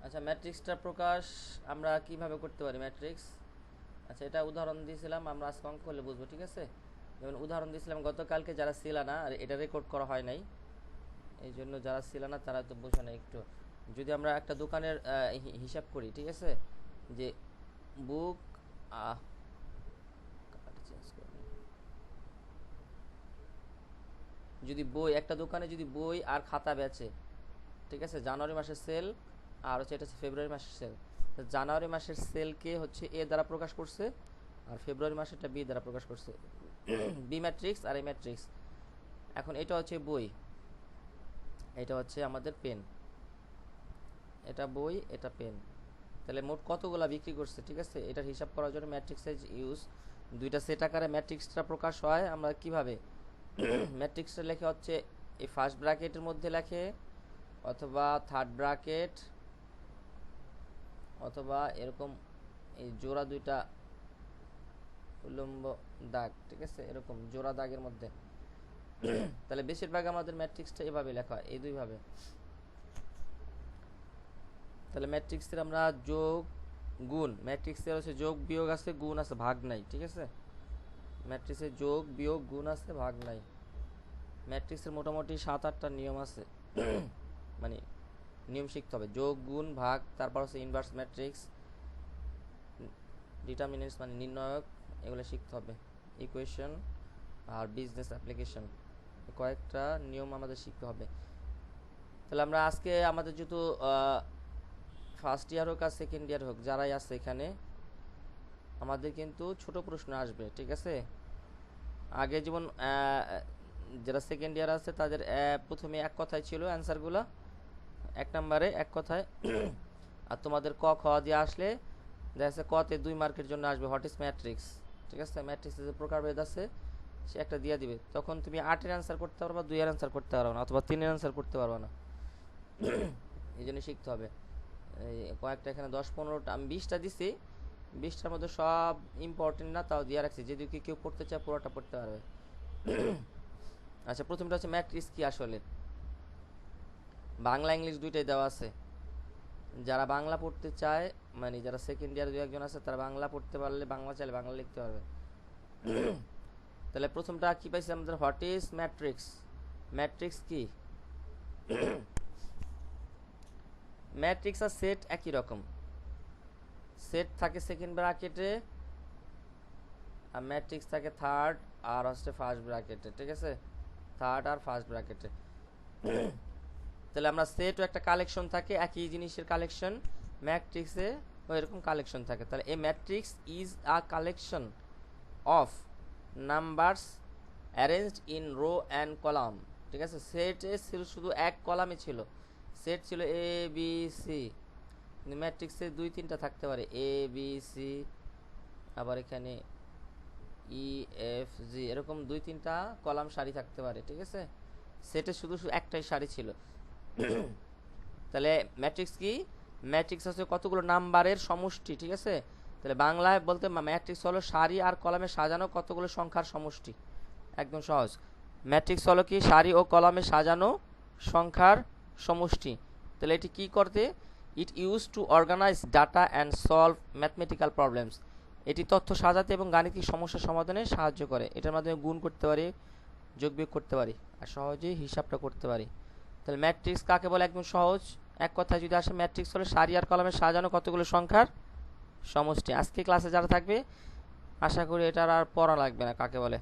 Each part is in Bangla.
আচ্ছা, ম্যাট্রিক্সটার প্রকাশ আমরা কিভাবে করতে পারি ম্যাট্রিক্স? আচ্ছা, এটা উদাহরণ দিয়েছিলাম, আমরা আজকে অঙ্ক করলে বুঝবো, ঠিক আছে? যেমন উদাহরণ দিয়েছিলাম গতকালকে, যারা ছিল না আর এটা রেকর্ড করা হয় নাই, এই জন্য যারা ছিল না তারা তো বোঝে না একটু। যদি আমরা একটা দোকানের হিসাব করি, ঠিক আছে, যে বুক চেঞ্জ করি, যদি বই, একটা দোকানে যদি বই আর খাতা বেচে, ঠিক আছে, জানুয়ারি মাসের সেল আর হচ্ছে এটা হচ্ছে ফেব্রুয়ারি মাসের সেল। জানুয়ারি মাসের সেলকে হচ্ছে এ দ্বারা প্রকাশ করছে, আর ফেব্রুয়ারি মাসেরটা বি দ্বারা প্রকাশ করছে। বি ম্যাট্রিক্স আর এ ম্যাট্রিক্স। এখন এটা হচ্ছে বই, এটা হচ্ছে আমাদের পেন, এটা বই, এটা পেন। তাহলে মোট কতগুলা বিক্রি করছে, ঠিক আছে, এটার হিসাব করার জন্য ম্যাট্রিক্সের ইউজ। দুইটা সেট আকারে ম্যাট্রিক্সটা প্রকাশ হয় আমরা কিভাবে? ম্যাট্রিক্সটা লেখে হচ্ছে এই ফার্স্ট ব্র্যাকেটের মধ্যে লেখে, অথবা থার্ড ব্র্যাকেট, অথবা এরকম এই জোড়া দুইটা উল্লম্ব দাগ, ঠিক আছে, এরকম জোড়া দাগের মধ্যে। তাহলে বেশিরভাগ আমাদের ম্যাট্রিক্সটা এভাবে লেখা হয়, এই দুইভাবে। তাহলে ম্যাট্রিক্সের আমরা যোগ গুণ, ম্যাট্রিক্সের হচ্ছে যোগ বিয়োগ আছে, গুণ আছে, ভাগ নাই, ঠিক আছে। ম্যাট্রিক্সের যোগ বিয়োগ গুণ আছে, ভাগ নাই। ম্যাট্রিক্সের মোটামুটি 7-8টা নিয়ম আছে, মানে নিয়ম শিখতে হবে। যোগ গুণ ভাগ, তারপর হচ্ছে ইনভার্স ম্যাট্রিক্স, ডিটারমিনেন্টস মানে নির্ণায়ক, এগুলো শিখতে হবে। ইকুয়েশন আর বিজনেস অ্যাপ্লিকেশন, কয়েকটা নিয়ম আমাদের শিখতে হবে। তাহলে আমরা আজকে আমাদের যেহেতু ফার্স্ট ইয়ার হোক আর সেকেন্ড ইয়ার হোক, যারাই আছে এখানে, আমাদের কিন্তু ছোট প্রশ্ন আসবে, ঠিক আছে। আগে যেমন যারা সেকেন্ড ইয়ার আছে তাদের প্রথমে এক কথায় ছিল অ্যান্সারগুলো, এক নম্বরে এক কথায়। আর তোমাদের ক খ দিয়ে আসলে দেখা যাচ্ছে কতে 2 মার্কের জন্য আসবে হোয়াট ইজ ম্যাট্রিক্স, ঠিক আছে। ম্যাট্রিক্সের যে প্রকারভেদ আছে সে একটা দিয়ে দিবে, তখন তুমি 8-এর অ্যান্সার করতে পারবা, 2-এর অ্যান্সার করতে পারবা না, অথবা 3-এর অ্যান্সার করতে পারবা না। এই জন্য শিখতে হবে। এই কয়েকটা এখানে 10-15টা, আমি 20টা দিছি, 20টার মধ্যে সব ইম্পর্টেন্ট না, তাও দিয়ে রাখছি, যদি কেউ পড়তে চায় পুরোটা পড়তে পারবে। আচ্ছা, প্রথমটা হচ্ছে ম্যাট্রিক্স কি আসলে। বাংলা ইংলিশ দুইটাই দেওয়া আছে। যারা বাংলা পড়তে চায়, মানে যারা সেকেন্ড ইয়ার 2-1 জন আছে, তারা বাংলা পড়তে পারলে, বাংলা চাইলে বাংলা লিখতে পারবে। তাহলে প্রথমটা কি পাইছি আমাদের, হোয়াট ইজ ম্যাট্রিক্স। ম্যাট্রিক্স কি? ম্যাট্রিক্স আর সেট একই রকম, সেট থাকে সেকেন্ড ব্র্যাকেটে, আর ম্যাট্রিক্স থাকে থার্ড আর হচ্ছে ফার্স্ট ব্র্যাকেটে, ঠিক আছে, থার্ড আর ফার্স্ট ব্র্যাকেটে। তাহলে আমরা সেটও একটা কালেকশন থাকে, একই জিনিসের কালেকশন, ম্যাট্রিক্সে ওই রকম কালেকশন থাকে। তাহলে a matrix is a collection of numbers arranged in row and column, ঠিক আছে। সেটে ছিল শুধু এক কলামে ছিল, সেট ছিল এ বি সি, কিন্তু ম্যাট্রিক্সে 2-3টা থাকতে পারে, এ বি সি, আবার এখানে ই এফ জি, এরকম 2-3টা কলাম সারি থাকতে পারে, ঠিক আছে। সেটে শুধু একটাই সারি ছিল। তাহলে ম্যাট্রিক্স কি? ম্যাট্রিক্স হচ্ছে কতগুলো নাম্বারের সমষ্টি, ঠিক আছে। তাহলে বাংলায় বলতে ম্যাট্রিক্স হলো সারি আর কলামে সাজানো কতগুলো সংখ্যার সমষ্টি, একদম সহজ। ম্যাট্রিক্স হলো কি? সারি ও কলামে সাজানো সংখ্যার সমষ্টি। তাহলে এটি কি করতে? It use to organize data and solve mathematical problems. এটি তথ্য সাজাতে এবং গাণিতিক সমস্যা সমাধানে সাহায্য করে। এটার মাধ্যমে গুণ করতে পারি, যোগ বিয়োগ করতে পারি, আর সহজেই হিসাবটা করতে পারি। তাহলে ম্যাট্রিক্স কাকে বলে? একদম সহজ, এক কথায় যদি আসে, ম্যাট্রিক্স হলো সারি আর কলামে সাজানো কতগুলো সংখ্যার সমষ্টি। আজকে ক্লাসে যারা থাকবে আশা করি এটার আর পড়া লাগবে না কাকে বলে।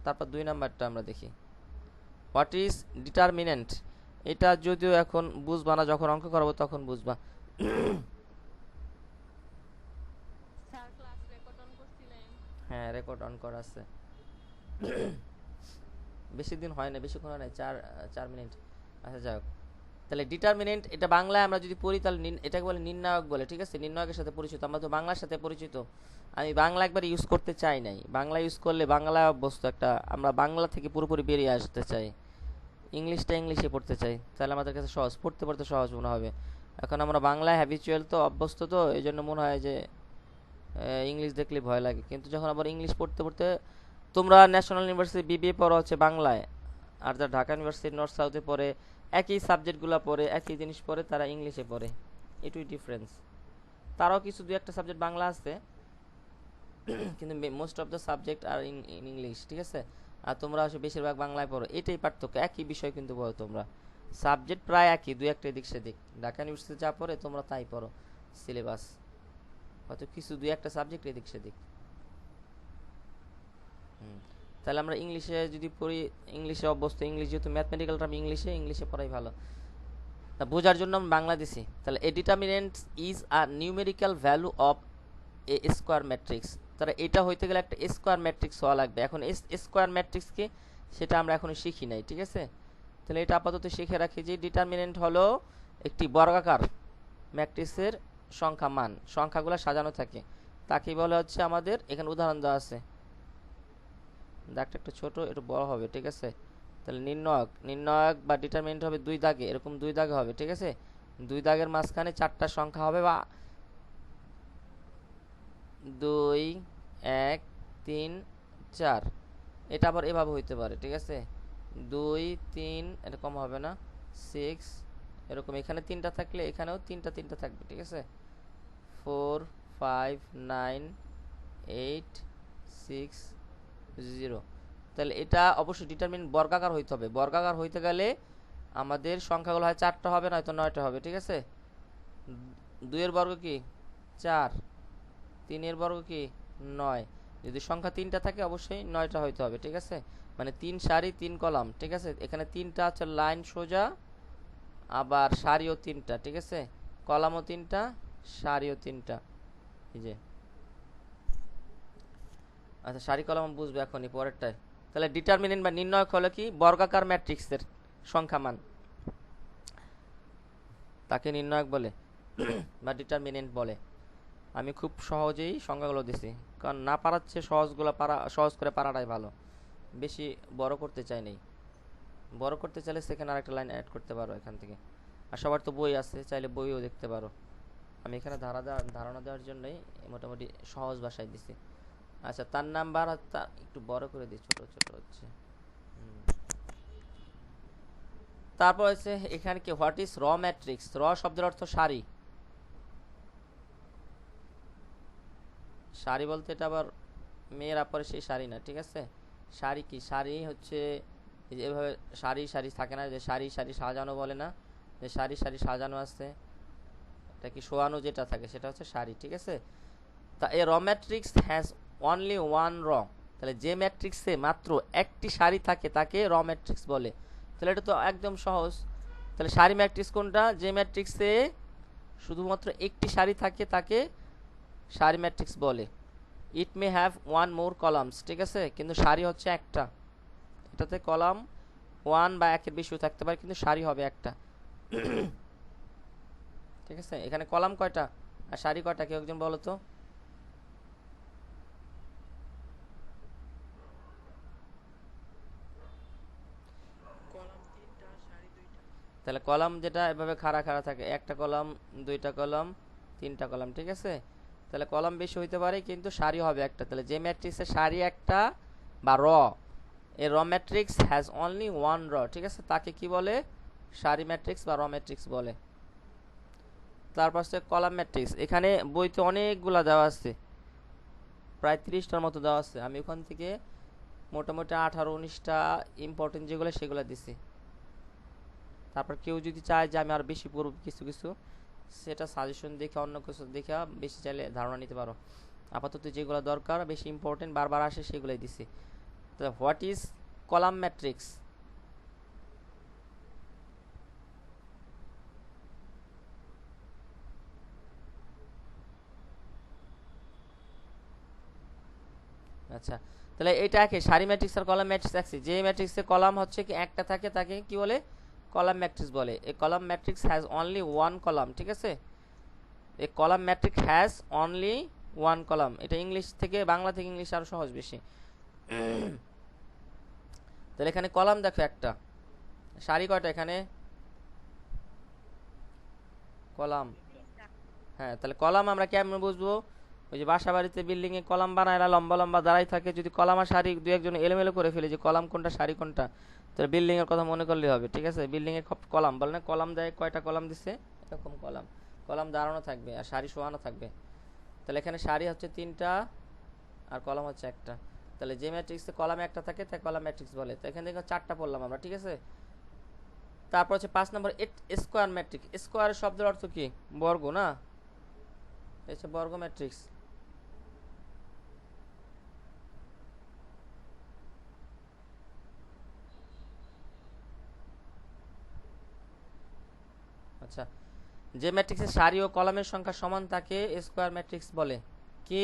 তারপর 2 নাম্বারটা আমরা দেখি, হোয়াট ইজ ডিটারমিনেন্ট। এটা যদিও এখন বুঝবা না, যখন অঙ্ক করবো তখন বুঝবা। হ্যাঁ, রেকর্ড অন করা আছে। বেশি দিন হয় না, বেশিক্ষণ হয় না, 4 মিনিট। আচ্ছা, যাই হোক। তাহলে ডিটারমিনেন্ট, এটা বাংলায় আমরা যদি পড়ি তাহলে এটাকে বলে নির্ণায়ক বলে, ঠিক আছে। নির্ণায়কের সাথে পরিচিত, আমরা তো বাংলার সাথে পরিচিত। আমি বাংলা একবার ইউজ করতে চাই নাই, বাংলা ইউজ করলে বাংলা অভ্যস্ত একটা, আমরা বাংলা থেকে পুরোপুরি বেরিয়ে আসতে চাই, ইংলিশটা ইংলিশে পড়তে চাই, তাহলে আমাদের কাছে সহজ, পড়তে পড়তে সহজ মনে হবে। এখন আমরা বাংলায় হ্যাবিচুয়াল তো, অভ্যস্ত তো, এই জন্য মনে হয় যে ইংলিশ দেখলে ভয় লাগে। কিন্তু যখন আবার ইংলিশ পড়তে পড়তে, তোমরা ন্যাশনাল ইউনিভার্সিটি বিবিএ পড়া হচ্ছে বাংলায়, আর যারা ঢাকা ইউনিভার্সিটি নর্থ সাউথে পড়ে একই সাবজেক্টগুলো পড়ে, একই জিনিস পড়ে, তারা ইংলিশে পড়ে, এটুই ডিফারেন্স। তারাও কিছু দু একটা সাবজেক্ট বাংলা আছে, কিন্তু most of the subject are in English, ঠিক আছে। আর তোমরা আসলে বেশিরভাগ বাংলায় পড়ো, এটাই পার্থক্য, একই বিষয় কিন্তু পড়ো তোমরা, সাবজেক্ট প্রায় একই, দু একটা এদিক সেদিক। ঢাকা ইউনিভার্সিটি যা পড়ে তোমরা তাই পড়ো, সিলেবাস হয়তো কিছু দু একটা সাবজেক্ট এদিক সেদিক। তাহলে আমরা ইংলিশে যদি পড়ি, ইংলিশে অভ্যস্ত, ইংলিশ যেহেতু ম্যাথমেটিক্যাল টার্ম, ইংলিশে পড়াই ভালো। তা বোঝার জন্য আমি বাংলা দিছি। তাহলে a determinant is a numerical value of a square matrix. তাহলে এটা হইতে গেলে একটা স্কোয়ার ম্যাট্রিক্স হওয়া লাগবে। এখন স্কোয়ার ম্যাট্রিক্স কি সেটা আমরা এখনো শিখি নাই, ঠিক আছে। তাহলে এটা আপাতত শিখে রাখি যে ডিটারমিনেন্ট হলো একটি বর্গাকার ম্যাট্রিক্সের সংখ্যা মান, সংখ্যাগুলো সাজানো থাকে, তাকে বলে হচ্ছে আমাদের, এখানে উদাহরণ দেওয়া আছে, দাগটা একটু ছোট, একটু বড় হবে, ঠিক আছে। তাহলে নির্ণায়ক বা ডিটারমিনেন্ট হবে দুই দাগে, এরকম দুই দাগে হবে, ঠিক আছে। দুই দাগের মাঝখানে চারটা সংখ্যা হবে, বা 2 1 3 4, এটা আবার এভাবে হইতে পারে, ঠিক আছে। 2 3 এরকম হবে না, 6 এরকম, এখানে তিনটা থাকলে এখানেও তিনটা তিনটা থাকবে, ঠিক আছে। 4 5 9 8 6 0। তাহলে এটা অবশ্যই ডিটারমিনেন্ট বর্গাকার হইতে হবে। বর্গাকার হইতে গেলে আমাদের সংখ্যাগুলো হয় চারটা হবে, নয়তো 9টা হবে, ঠিক আছে। 2 এর বর্গ কি 4, 3 এর বর্গ কি 9, যদি সংখ্যা তিনটা থাকে অবশ্যই 9টা হইতে হবে, ঠিক আছে। মানে 3 সারি 3 কলাম, ঠিক আছে। এখানে তিনটা আছে লাইন সোজা, আবার সারিও তিনটা, ঠিক আছে। কলামও তিনটা, সারিও তিনটা, এই যে। আচ্ছা, সারি কলাম বুঝবে এখনই, পরেরটায়। তাহলে ডিটারমিনেন্ট বা নির্ণায়ক হলো কি বর্গাকার ম্যাট্রিক্সের সংখ্যা মান, তাকে নির্ণায়ক বলে বা ডিটারমিনেন্ট বলে। আমি খুব সহজেই সংখ্যাগুলো দিছি, কারণ না পারার চেয়ে সহজ করে পারাটাই ভালো। বেশি বড় করতে চাই নাই, বড় করতে চাইলে সেখানে আরেকটা লাইন অ্যাড করতে পারো এখান থেকে। আর সবার তো বই আছে, চাইলে বইও দেখতে পারো। আমি এখানে ধারণা দেওয়ার জন্যই মোটামুটি সহজ ভাষায় দিছি। আচ্ছা, তার নাম্বার একটু বড় করে দিই, ছোট ছোট হচ্ছে। তারপর হচ্ছে এখানে কি, হোয়াট ইজ র ম্যাট্রিক্স। র শব্দের অর্থ সারি। সারি বলতে এটা আবার মেয়েরা পরে সেই সারি না, ঠিক আছে। সারি কি, সারি হচ্ছে এভাবে সারি সারি থাকে না, যে সারি সারি সাজানো বলে না, যে সারি সারি সাজানো আছে, এটা কি শোয়ানো যেটা থাকে সেটা হচ্ছে সারি, ঠিক আছে। তা এ র ম্যাট্রিক্স হ্যাজ অনলি ওয়ান র। তাহলে যে ম্যাট্রিক্সে মাত্র একটি সারি থাকে তাকে র ম্যাট্রিক্স বলে। তাহলে এটা তো একদম সহজ। তাহলে সারি ম্যাট্রিক্স কোনটা, যে ম্যাট্রিক্সে শুধুমাত্র একটি সারি থাকে তাকে সারি ম্যাট্রিক্স বলে। It may have one more columns, ঠিক আছে, কিন্তু সারি হচ্ছে একটা, এটাতে কলাম ওয়ান বা একের বেশিও থাকতে পারে, কিন্তু সারি হবে একটা, ঠিক আছে। এখানে কলাম কয়টা আর সারি কয়টা, কেউ একজন বলো তো। তাহলে কলাম যেটা এভাবে খাড়া খাড়া থাকে, একটা কলাম, দুইটা কলাম, তিনটা কলাম, ঠিক আছে। তাহলে কলাম বেশি হইতে পারে কিন্তু সারি হবে একটা। তাহলে যে ম্যাট্রিক্সের সারি একটা বা র, এ র ম্যাট্রিক্স হ্যাজ অনলি ওয়ান র, ঠিক আছে, তাকে কি বলে, সারি ম্যাট্রিক্স বা র ম্যাট্রিক্স বলে। তারপর হচ্ছে কলাম ম্যাট্রিক্স। এখানে বইতে অনেকগুলা দেওয়া আছে, প্রায় 30টার মতো দেওয়া আছে। আমি ওখান থেকে মোটামুটি 18-19টা ইম্পর্টেন্ট যেগুলো সেগুলো দিছি। তারপর কেউ যদি চায় যে আমি আর বেশি পড়ব কিছু কিছু, সেটা সাজেশন দেখে অন্য কিছু দেখে বেশি চাইলে ধারণা নিতে পারো। আপাতত যেগুলো দরকার বেশি ইম্পর্টেন্ট বারবার আসে সেগুলোই দিছি। তো হোয়াট ইজ কলাম ম্যাট্রিক্স। আচ্ছা, তাহলে এটাকে সারি ম্যাট্রিক্স আর কলাম ম্যাট্রিক্স আছে। যে ম্যাট্রিক্সে কলাম হচ্ছে কি একটা থাকে তাকে কি বলে, কলাম ম্যাট্রিক্স বলে। A column matrix has only one column, ঠিক আছে। A column matrix has only one column. এটা ইংলিশ থেকে, বাংলা থেকে ইংলিশ আরো সহজ বেশি। তাহলে এখানে কলাম দেখো একটা, সারি কয়টা এখানে, কলাম। হ্যাঁ, তাহলে কলাম আমরা কেমন বুঝবো, ওই যে বাসা বাড়িতে বিল্ডিং এ কলাম বানায় না, লম্বা লম্বা দাঁড়াই থাকে, যদি কলাম আর সারি দু একজন এলোমেলো করে ফেলে যে কলাম কোনটা সারি কোনটা, তাহলে বিল্ডিং এর কথা মনে করলে হবে, ঠিক আছে। বিল্ডিং এর কলাম বল না, কলাম দেয়, কয়টা কলাম দিছে, এরকম কলাম, কলাম দাঁড়ানো থাকবে আর সারি শোয়ানো থাকবে। তাহলে এখানে সারি হচ্ছে 3টা আর কলাম হচ্ছে একটা। তাহলে যে ম্যাট্রিক্সে কলামে একটা থাকে তাকে কলাম ম্যাট্রিক্স বলে। তো এখানে দেখো 4টা পড়লাম আমরা, ঠিক আছে। তারপর হচ্ছে 5 নম্বর স্কোয়ার ম্যাট্রিক্স। স্কোয়ার শব্দের অর্থ কি? বর্গ না, এই হচ্ছে বর্গ ম্যাট্রিক্স। আচ্ছা, যে ম্যাট্রিক্সের সারি ও কলামের সংখ্যা সমান তাকে স্কোয়ার ম্যাট্রিক্স বলে। কি?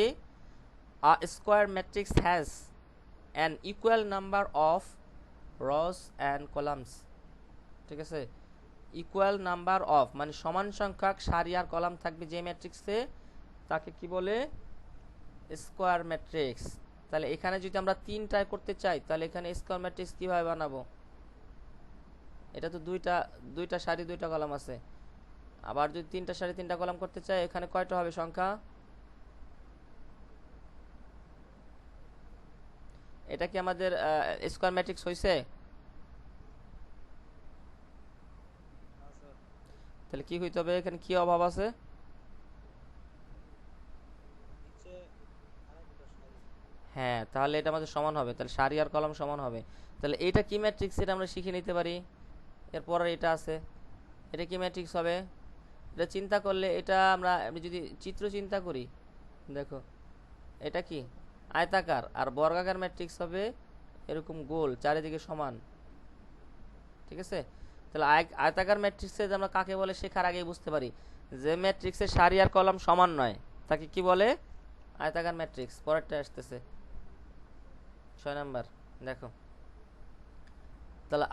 আ square matrix has an equal number of রস অ্যান্ড কলামস, ঠিক আছে। ইকুয়াল নাম্বার অফ মানে সমান সংখ্যক সারি আর কলাম থাকবে যে ম্যাট্রিক্সে, তাকে কি বলে? Square matrix. তাহলে এখানে যদি আমরা 3টায় করতে চাই তাহলে এখানে স্কোয়ার ম্যাট্রিক্স কিভাবে বানাবো? এটা তো দুইটা সারি 2টা কলাম আছে। আবার যদি 3টা সারি 3টা কলাম করতে চাই, এখানে কয়টা হবে সংখ্যা? এটা কি আমাদের স্কোয়ার ম্যাট্রিক্স হয়েছে? তাহলে কি হইতে হবে? এখানে কি অভাব আছে? হ্যাঁ, তাহলে এটা আমাদের সমান হবে, তাহলে সারি আর কলাম সমান হবে। তাহলে এটা কি ম্যাট্রিক্স এটা আমরা শিখে নিতে পারি। এরপর এটা আছে, এটা কি ম্যাট্রিক্স হবে? এটা চিন্তা করলে এটা আমি যদি চিত্র চিন্তা করি, দেখো এটা কি আয়তাকার, আর বর্গাকার ম্যাট্রিক্স হবে এরকম গোল, চারিদিকে সমান, ঠিক আছে। তাহলে আয়তাকার ম্যাট্রিক্সে আমরা কাকে বলে শেখার আগেই বুঝতে পারি। যে ম্যাট্রিক্সের সারি আর কলাম সমান নয় তাকে কি বলে? আয়তাকার ম্যাট্রিক্স। পরেরটা আসতেছে 6 নাম্বার, দেখো। তাহলে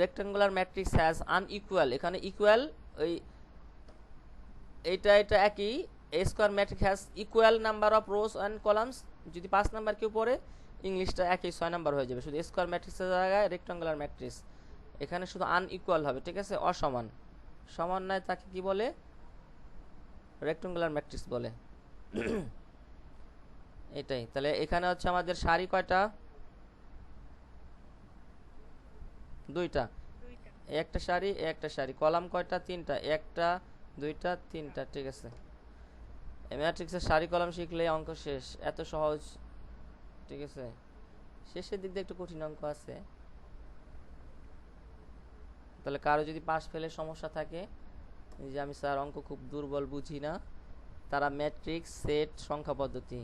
রেক্টাঙ্গুলার ম্যাট্রিক্স হ্যাজ আনইকুয়াল, এখানে ইকুয়াল, ওই এটা একই। A square matrix has equal number of rows and columns, যদি 5 নাম্বার কেউ পড়ে ইংলিশটা একই 6 নাম্বার হয়ে যাবে, শুধু স্কোয়ার ম্যাট্রিক্সের জায়গায় রেক্টাঙ্গুলার ম্যাট্রিক্স। এখানে শুধু আনইকুয়াল হবে, ঠিক আছে, অসমান। সমান নয় তাকে কি বলে? রেক্টাঙ্গুলার ম্যাট্রিক্স বলে। এটাই। তাহলে এখানে হচ্ছে আমাদের সারি কয়টা? 2টা, একটা সারি একটা সারি। কলাম কয়টা? 3টা, একটা 2টা 3টা, ঠিক আছে। ম্যাট্রিক্সের সারি কলাম শিখলে অঙ্ক শেষ, এত সহজ, ঠিক আছে। শেষের দিক দিয়ে একটু কঠিন অঙ্ক আছে। তাহলে কারো যদি পাস ফেলের সমস্যা থাকে, যে আমি স্যার অঙ্ক খুব দুর্বল, বুঝি না, তারা ম্যাট্রিক্স, সেট, সংখ্যা পদ্ধতি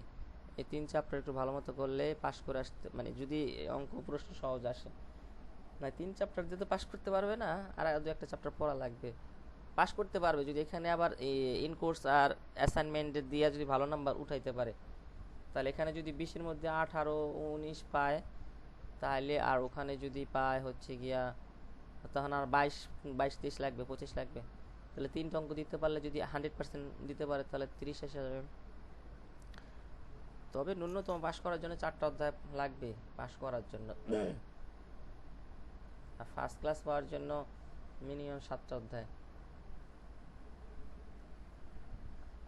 এই 3 চ্যাপ্টার একটু ভালো মতো করলে পাস করে আসতে, মানে যদি অঙ্ক প্রশ্ন সহজ আসে। না 3 চ্যাপ্টার দিয়ে তো পাস করতে পারবে না, আর 2-1টা চ্যাপ্টার পড়া লাগবে। পাস করতে পারবে যদি এখানে আবার ইন কোর্স আর অ্যাসাইনমেন্ট দিয়ে যদি ভালো নাম্বার উঠাইতে পারে। তাহলে এখানে যদি 20-এর মধ্যে 18, 19 পায়, তাহলে আর ওখানে যদি পায় হচ্ছে গিয়া, তখন আর 22-23 লাগবে, 25 লাগবে। তাহলে 3টা অঙ্ক দিতে পারলে যদি 100% দিতে পারে তাহলে 30 এসে যাবে। তবে ন্যূনতম পাস করার জন্য 4টা অধ্যায় লাগবে পাস করার জন্য, আর ফার্স্ট ক্লাস পাওয়ার জন্য মিনিমাম 7টা অধ্যায়।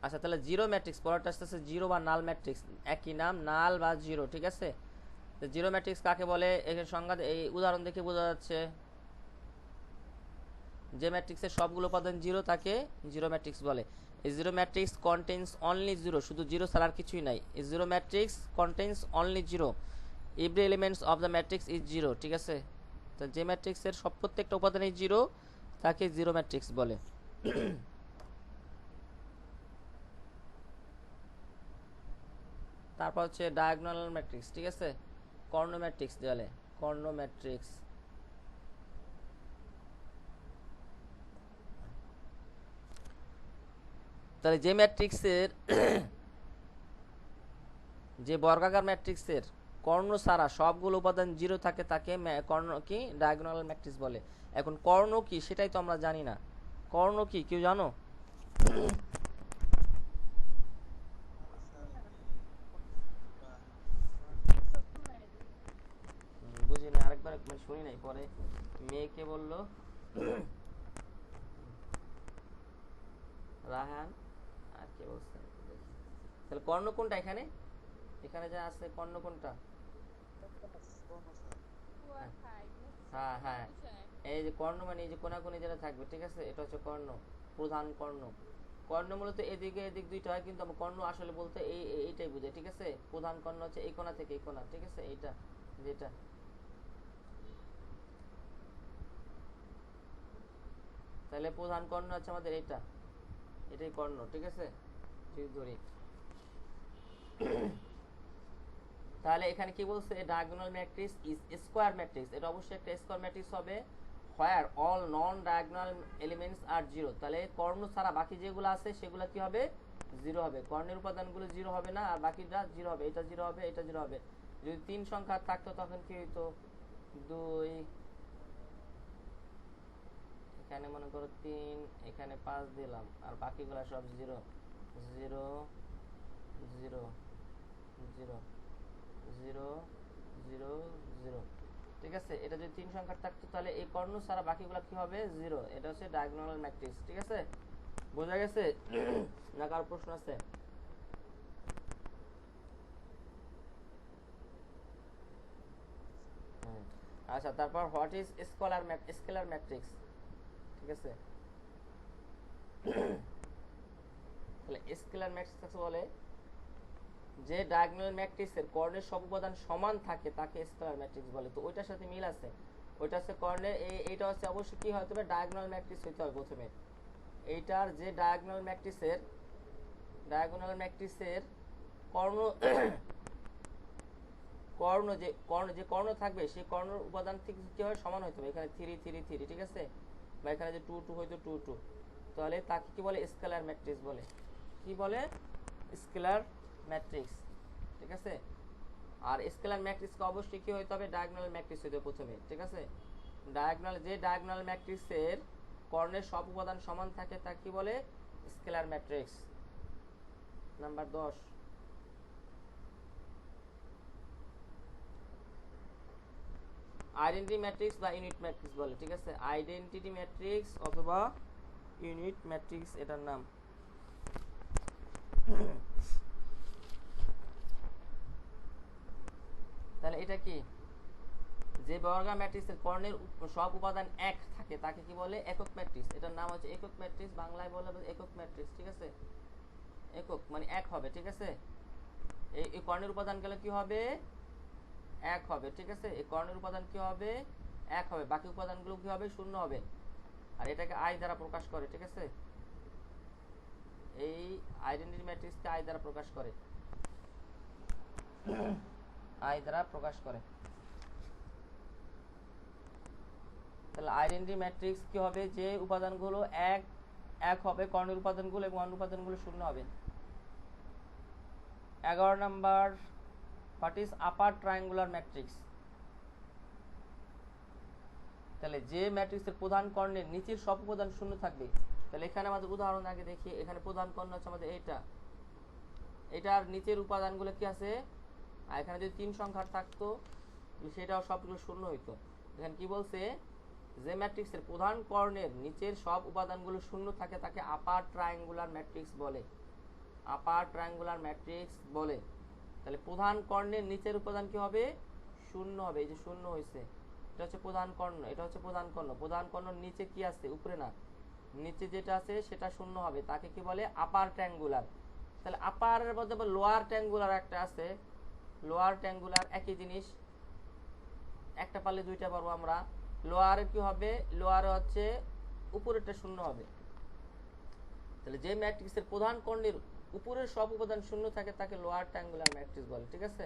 আচ্ছা, তাহলে জিরো ম্যাট্রিক্স পরেরটা আসতেছে জিরো বা নাল ম্যাট্রিক্স, একই নাম, নাল বা জিরো, ঠিক আছে। জিরো ম্যাট্রিক্স কাকে বলে? এখানে সংজ্ঞা এই উদাহরণ দেখে বোঝা যাচ্ছে। যে ম্যাট্রিক্সের সবগুলো উপাদান জিরো তাকে জিরো ম্যাট্রিক্স বলে। এই zero matrix contains only zero, শুধু জিরো ছাড়া আর কিছুই নাই। এই zero matrix contains only zero, every elements of the matrix is zero, ঠিক আছে। তো যে ম্যাট্রিক্সের প্রত্যেকটা উপাদানই জিরো তাকে জিরো ম্যাট্রিক্স বলে। তারপর হচ্ছে ডায়াগোনাল ম্যাট্রিক্স, ঠিক আছে, কর্ণ ম্যাট্রিক্স বলে, কর্ণ ম্যাট্রিক্স। তাহলে যে ম্যাট্রিক্সের যে বর্গাকার ম্যাট্রিক্সের কর্ণ ছাড়া সবগুলো উপাদান জিরো থাকে তাকে কর্ণ কি ডায়াগোনাল ম্যাট্রিক্স বলে। এখন কর্ণ কি সেটাই তো আমরা জানি না। কর্ণ কি কেউ জানো? বুঝি না, আরেকবার মানে শুনি নাই, পরে মেয়েকে বলল রাহান, আর কে বলছে, তাহলে কর্ণ কোনটা? এখানে এখানে যা আছে কর্ণ কোনটা? হ্যাঁ হ্যাঁ, এই যে কর্ণ মানে এই যে কোনাকুনি যেটা থাকবে, ঠিক আছে, এটা হচ্ছে কর্ণ, প্রধান কর্ণ। কর্ণ মূলত এদিকে এদিক দুইটা হয়, কিন্তু আমরা কর্ণ আসলে বলতে এইটাই বুঝাই, ঠিক আছে। প্রধান কর্ণ হচ্ছে এই কোণা থেকে এই কোণা, ঠিক আছে, এইটা যেটা। তাহলে প্রধান কর্ণ হচ্ছে আমাদের এইটা, এটাই কর্ণ, ঠিক আছে, যদি ধরি। তাহলে এখানে কি বলছে, diagonal matrix is square matrix, এটা অবশ্যই একটা স্কয়ার ম্যাট্রিক্স হবে where all non diagonal elements are zero. তাহলে কর্ণ ছাড়া বাকি যেগুলো আছে সেগুলো কি হবে, জিরো হবে। কর্ণের উপাদানগুলো জিরো হবে না, আর বাকিটা জিরো হবে, এটা জিরো হবে, এটা জিরো হবে। যদি তিন সংখ্যা থাকতো তখন কি হইতো, দুই, এখানে মনে করো তিন, এখানে 5 দিলাম, আর বাকিগুলো সব zero, zero, zero, zero, zero, zero, zero, ঠিক আছে। এটা যদি তিন সংখ্যার থাকতো তাহলে এই কর্ণ ছাড়া বাকিগুলো কি হবে, জিরো। এটা হচ্ছে ডায়াগোনাল ম্যাট্রিক্স, ঠিক আছে, বোঝা গেছে? না কার প্রশ্ন আছে? আচ্ছা, তারপর হোয়াট ইজ স্কেলার ম্যাট্রিক্স, ঠিক আছে। তাহলে স্কেলার ম্যাট্রিক্স বলে যে ডায়াগোনাল ম্যাট্রিক্সের কর্ণের সব উপাদান সমান থাকে তাকে স্কেলার ম্যাট্রিক্স বলে। তো ওইটার সাথে মিল আছে, ওইটা হচ্ছে কর্ণের এইটা হচ্ছে অবশ্যই কি হতে হবে, ডায়াগোনাল ম্যাট্রিক্স হইতে হবে প্রথমে। এইটার যে ডায়াগোনাল ম্যাট্রিক্সের কর্ণ কর্ণ থাকবে সেই কর্ণের উপাদান থেকে কি হয়, সমান হইতে হবে। এখানে 3 3 3, ঠিক আছে, বা এখানে যে 2 2 হইতো 2 2, তাহলে তাকে কি বলে, স্কেলার ম্যাট্রিক্স বলে। কি বলে, স্কেলার ম্যাট্রিক্স, ঠিক আছে। আর স্কেলার ম্যাট্রিক্সকে অবশ্যই কি হইতে হবে, ডায়াগোনাল ম্যাট্রিক্স হইতে প্রথমে, ঠিক আছে। ডায়াগোনাল ম্যাট্রিক্সের কর্ণের সব উপাদান সমান থাকে তাকে কি বলে, scalar matrix. Number 10, identity matrix বা ইউনিট ম্যাট্রিক্স বলে, ঠিক আছে। আইডেন্টিটি ম্যাট্রিক্স অথবা ইউনিট ম্যাট্রিক্স এটার নাম। তাহলে এটা কি, যে বর্গা ম্যাট্রিক্সের কর্ণের সব উপাদান এক থাকে তাকে কি বলে, একক ম্যাট্রিক্স। এটার নাম হচ্ছে একক ম্যাট্রিক্স, বাংলায় বলে একক ম্যাট্রিক্স, ঠিক আছে। একক মানে এক হবে, ঠিক আছে। এই কর্ণের উপাদান গেলে কি হবে, এক হবে, ঠিক আছে। এই কর্ণের উপাদান কি হবে, এক হবে, বাকি উপাদানগুলো কি হবে, শূন্য হবে। আর এটাকে আই দ্বারা প্রকাশ করে, ঠিক আছে। এই আইডেন্টিটি ম্যাট্রিক্সকে আই দ্বারা প্রকাশ করে, আই দ্বারা প্রকাশ করে। তাহলে আইডেন্টিটি ম্যাট্রিক্স কি হবে, যে উপাদানগুলো এক এক হবে কর্ণের উপাদানগুলো, এবং অন্য উপাদানগুলো শূন্য হবে। 11 number, what is upper triangular matrix. তাহলে যে ম্যাট্রিক্সের প্রধান কর্ণের নিচের সব উপাদান শূন্য থাকবে। তাহলে এখানে আমাদের উদাহরণ আগে দেখি। এখানে প্রধান কর্ণ হচ্ছে আমাদের এটার নিচের উপাদানগুলো কি আছে, আর এখানে যদি 3 সংখ্যার থাকতো সেটাও সবগুলো শূন্য হইতো। এখানে কি বলছে, যে ম্যাট্রিক্সের প্রধান কর্ণের নিচের সব উপাদানগুলো শূন্য থাকে তাকে আপার ট্রায়াঙ্গুলার ম্যাট্রিক্স বলে, আপার ট্রায়াঙ্গুলার ম্যাট্রিক্স বলে। তাহলে প্রধান কর্ণের নিচের উপাদান কি হবে, শূন্য হবে। এই যে শূন্য হয়েছে, এটা হচ্ছে প্রধান কর্ণ, এটা হচ্ছে প্রধান কর্ণ। প্রধান কর্ণের নিচে কি আছে, উপরে না, নিচে যেটা আছে সেটা শূন্য হবে, তাকে কি বলে, আপার ট্রায়াঙ্গুলার। তাহলে আপারের মধ্যে লোয়ার ট্রায়াঙ্গুলার একটা আছে, লোয়ার ট্রায়াঙ্গুলার একই জিনিস, একটা পারলে দুইটা পারবো আমরা। লোয়ারে কি হবে, লোয়ারে হচ্ছে উপরেরটা শূন্য হবে। তাহলে যে ম্যাট্রিক্সের প্রধান কর্ণের উপরের সব উপাদান শূন্য থাকে তাকে লোয়ার ট্রায়াঙ্গুলার ম্যাট্রিক্স বলে, ঠিক আছে।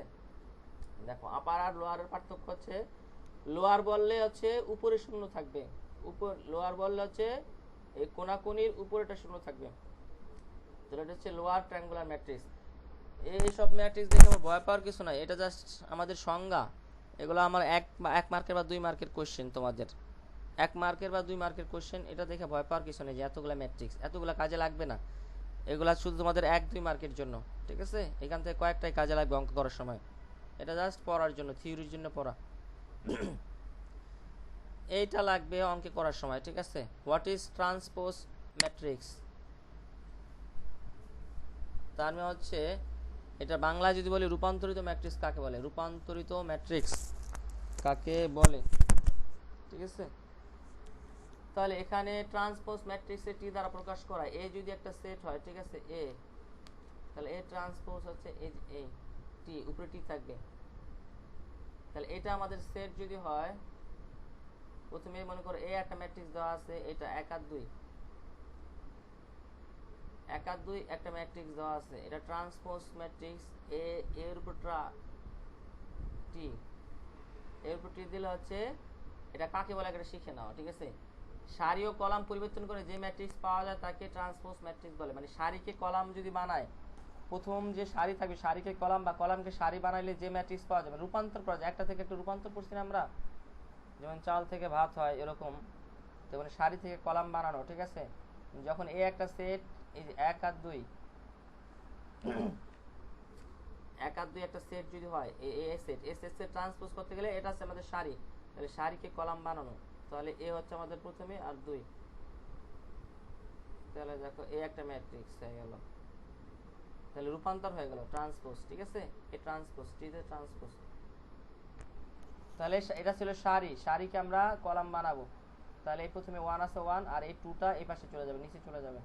দেখো, আপার আর লোয়ারের পার্থক্য হচ্ছে, লোয়ার বললে হচ্ছে উপরে শূন্য থাকবে, লোয়ার বললে হচ্ছে এই কোনাকুনির উপরেটা শূন্য থাকবে। তাহলে এটা হচ্ছে লোয়ার ট্রায়াঙ্গুলার ম্যাট্রিক্স। এইসব ম্যাট্রিক্স দেখে আমার ভয় পাওয়ার কিছু নাই, এটা জাস্ট আমাদের সংজ্ঞা। এগুলো আমার এক মার্কের বা 2 মার্কের কোশ্চেন, তোমাদের 1 মার্কের বা 2 মার্কের কোশ্চেন। এটা দেখে ভয় পাওয়ার কিছু নেই যে এতগুলা ম্যাট্রিক্স, এতগুলা কাজে লাগবে না। এগুলা শুধু তোমাদের 1 2 মার্কের জন্য, ঠিক আছে। এখান থেকে কয়েকটাই কাজে লাগবে অঙ্ক করার সময়। এটা জাস্ট পড়ার জন্য, থিওরির জন্য পড়া। এইটা লাগবে অঙ্কে করার সময়, ঠিক আছে। হোয়াট ইজ ট্রান্সপোজ ম্যাট্রিক্স, তার মানে হচ্ছে, এটা বাংলায় যদি বলি রূপান্তরিত ম্যাট্রিক্স কাকে বলে, রূপান্তরিত ম্যাট্রিক্স কাকে বলে। ঠিক আছে। তাহলে এখানে ট্রান্সপোজ ম্যাট্রিক্সে টি দ্বারা প্রকাশ করা এ যদি একটা সেট হয়, ঠিক আছে, এ, তাহলে এ ট্রান্সপোজ হচ্ছে এ টি, উপরে টি থাকবে। তাহলে এটা আমাদের সেট যদি হয়, প্রথমে মনে করো এ একটা ম্যাট্রিক্স দেওয়া আছে, এটা 1 আর 2, 1 আর 2 একটা ম্যাট্রিক্স দেওয়া আছে, এটা ট্রান্সপোজ ম্যাট্রিক্স এ, এর উপর টি, এর উপর টি দিলে হচ্ছে এটা কাকে বলে এটা শিখে নাও, ঠিক আছে। সারি ও কলাম পরিবর্তন করে যে ম্যাট্রিক্স পাওয়া যায় তাকে ট্রান্সপোজ ম্যাট্রিক্স বলে। মানে সারিকে কলাম যদি বানায়, প্রথম যে সারি থাকবে সারিকে কলাম বা কলামকে সারি বানাইলে যে ম্যাট্রিক্স পাওয়া যাবে, রূপান্তর করা যায়, একটা থেকে একটা রূপান্তর করছি না আমরা, যেমন চাল থেকে ভাত হয় এরকম, যেমন সারি থেকে কলাম বানানো, ঠিক আছে। যখন এ একটা সেট, এই যে 1 আর 2, 1 আর 2 একটা সেট যদি হয়, এ সেট, এ সেট ট্রান্সপোজ করতে গেলে এটা হচ্ছে আমাদের সারি, তাহলে সারিকে কলাম বানানো, তাহলে এ হচ্ছে আমাদের প্রথমে আর 2, তাহলে দেখো এ একটা ম্যাট্রিক্স হয়ে গেল, তাহলে রূপান্তর হয়ে গেল ট্রান্সপোজ, ঠিক আছে। এ ট্রান্সপোজ, টিতে ট্রান্সপোজ, তাহলে এটা ছিল সারি, সারিকে আমরা কলাম বানাবো, তাহলে এই প্রথমে 1 আছে 1, আর এই 2টা এই পাশে চলে যাবে, নিচে চলে যাবে।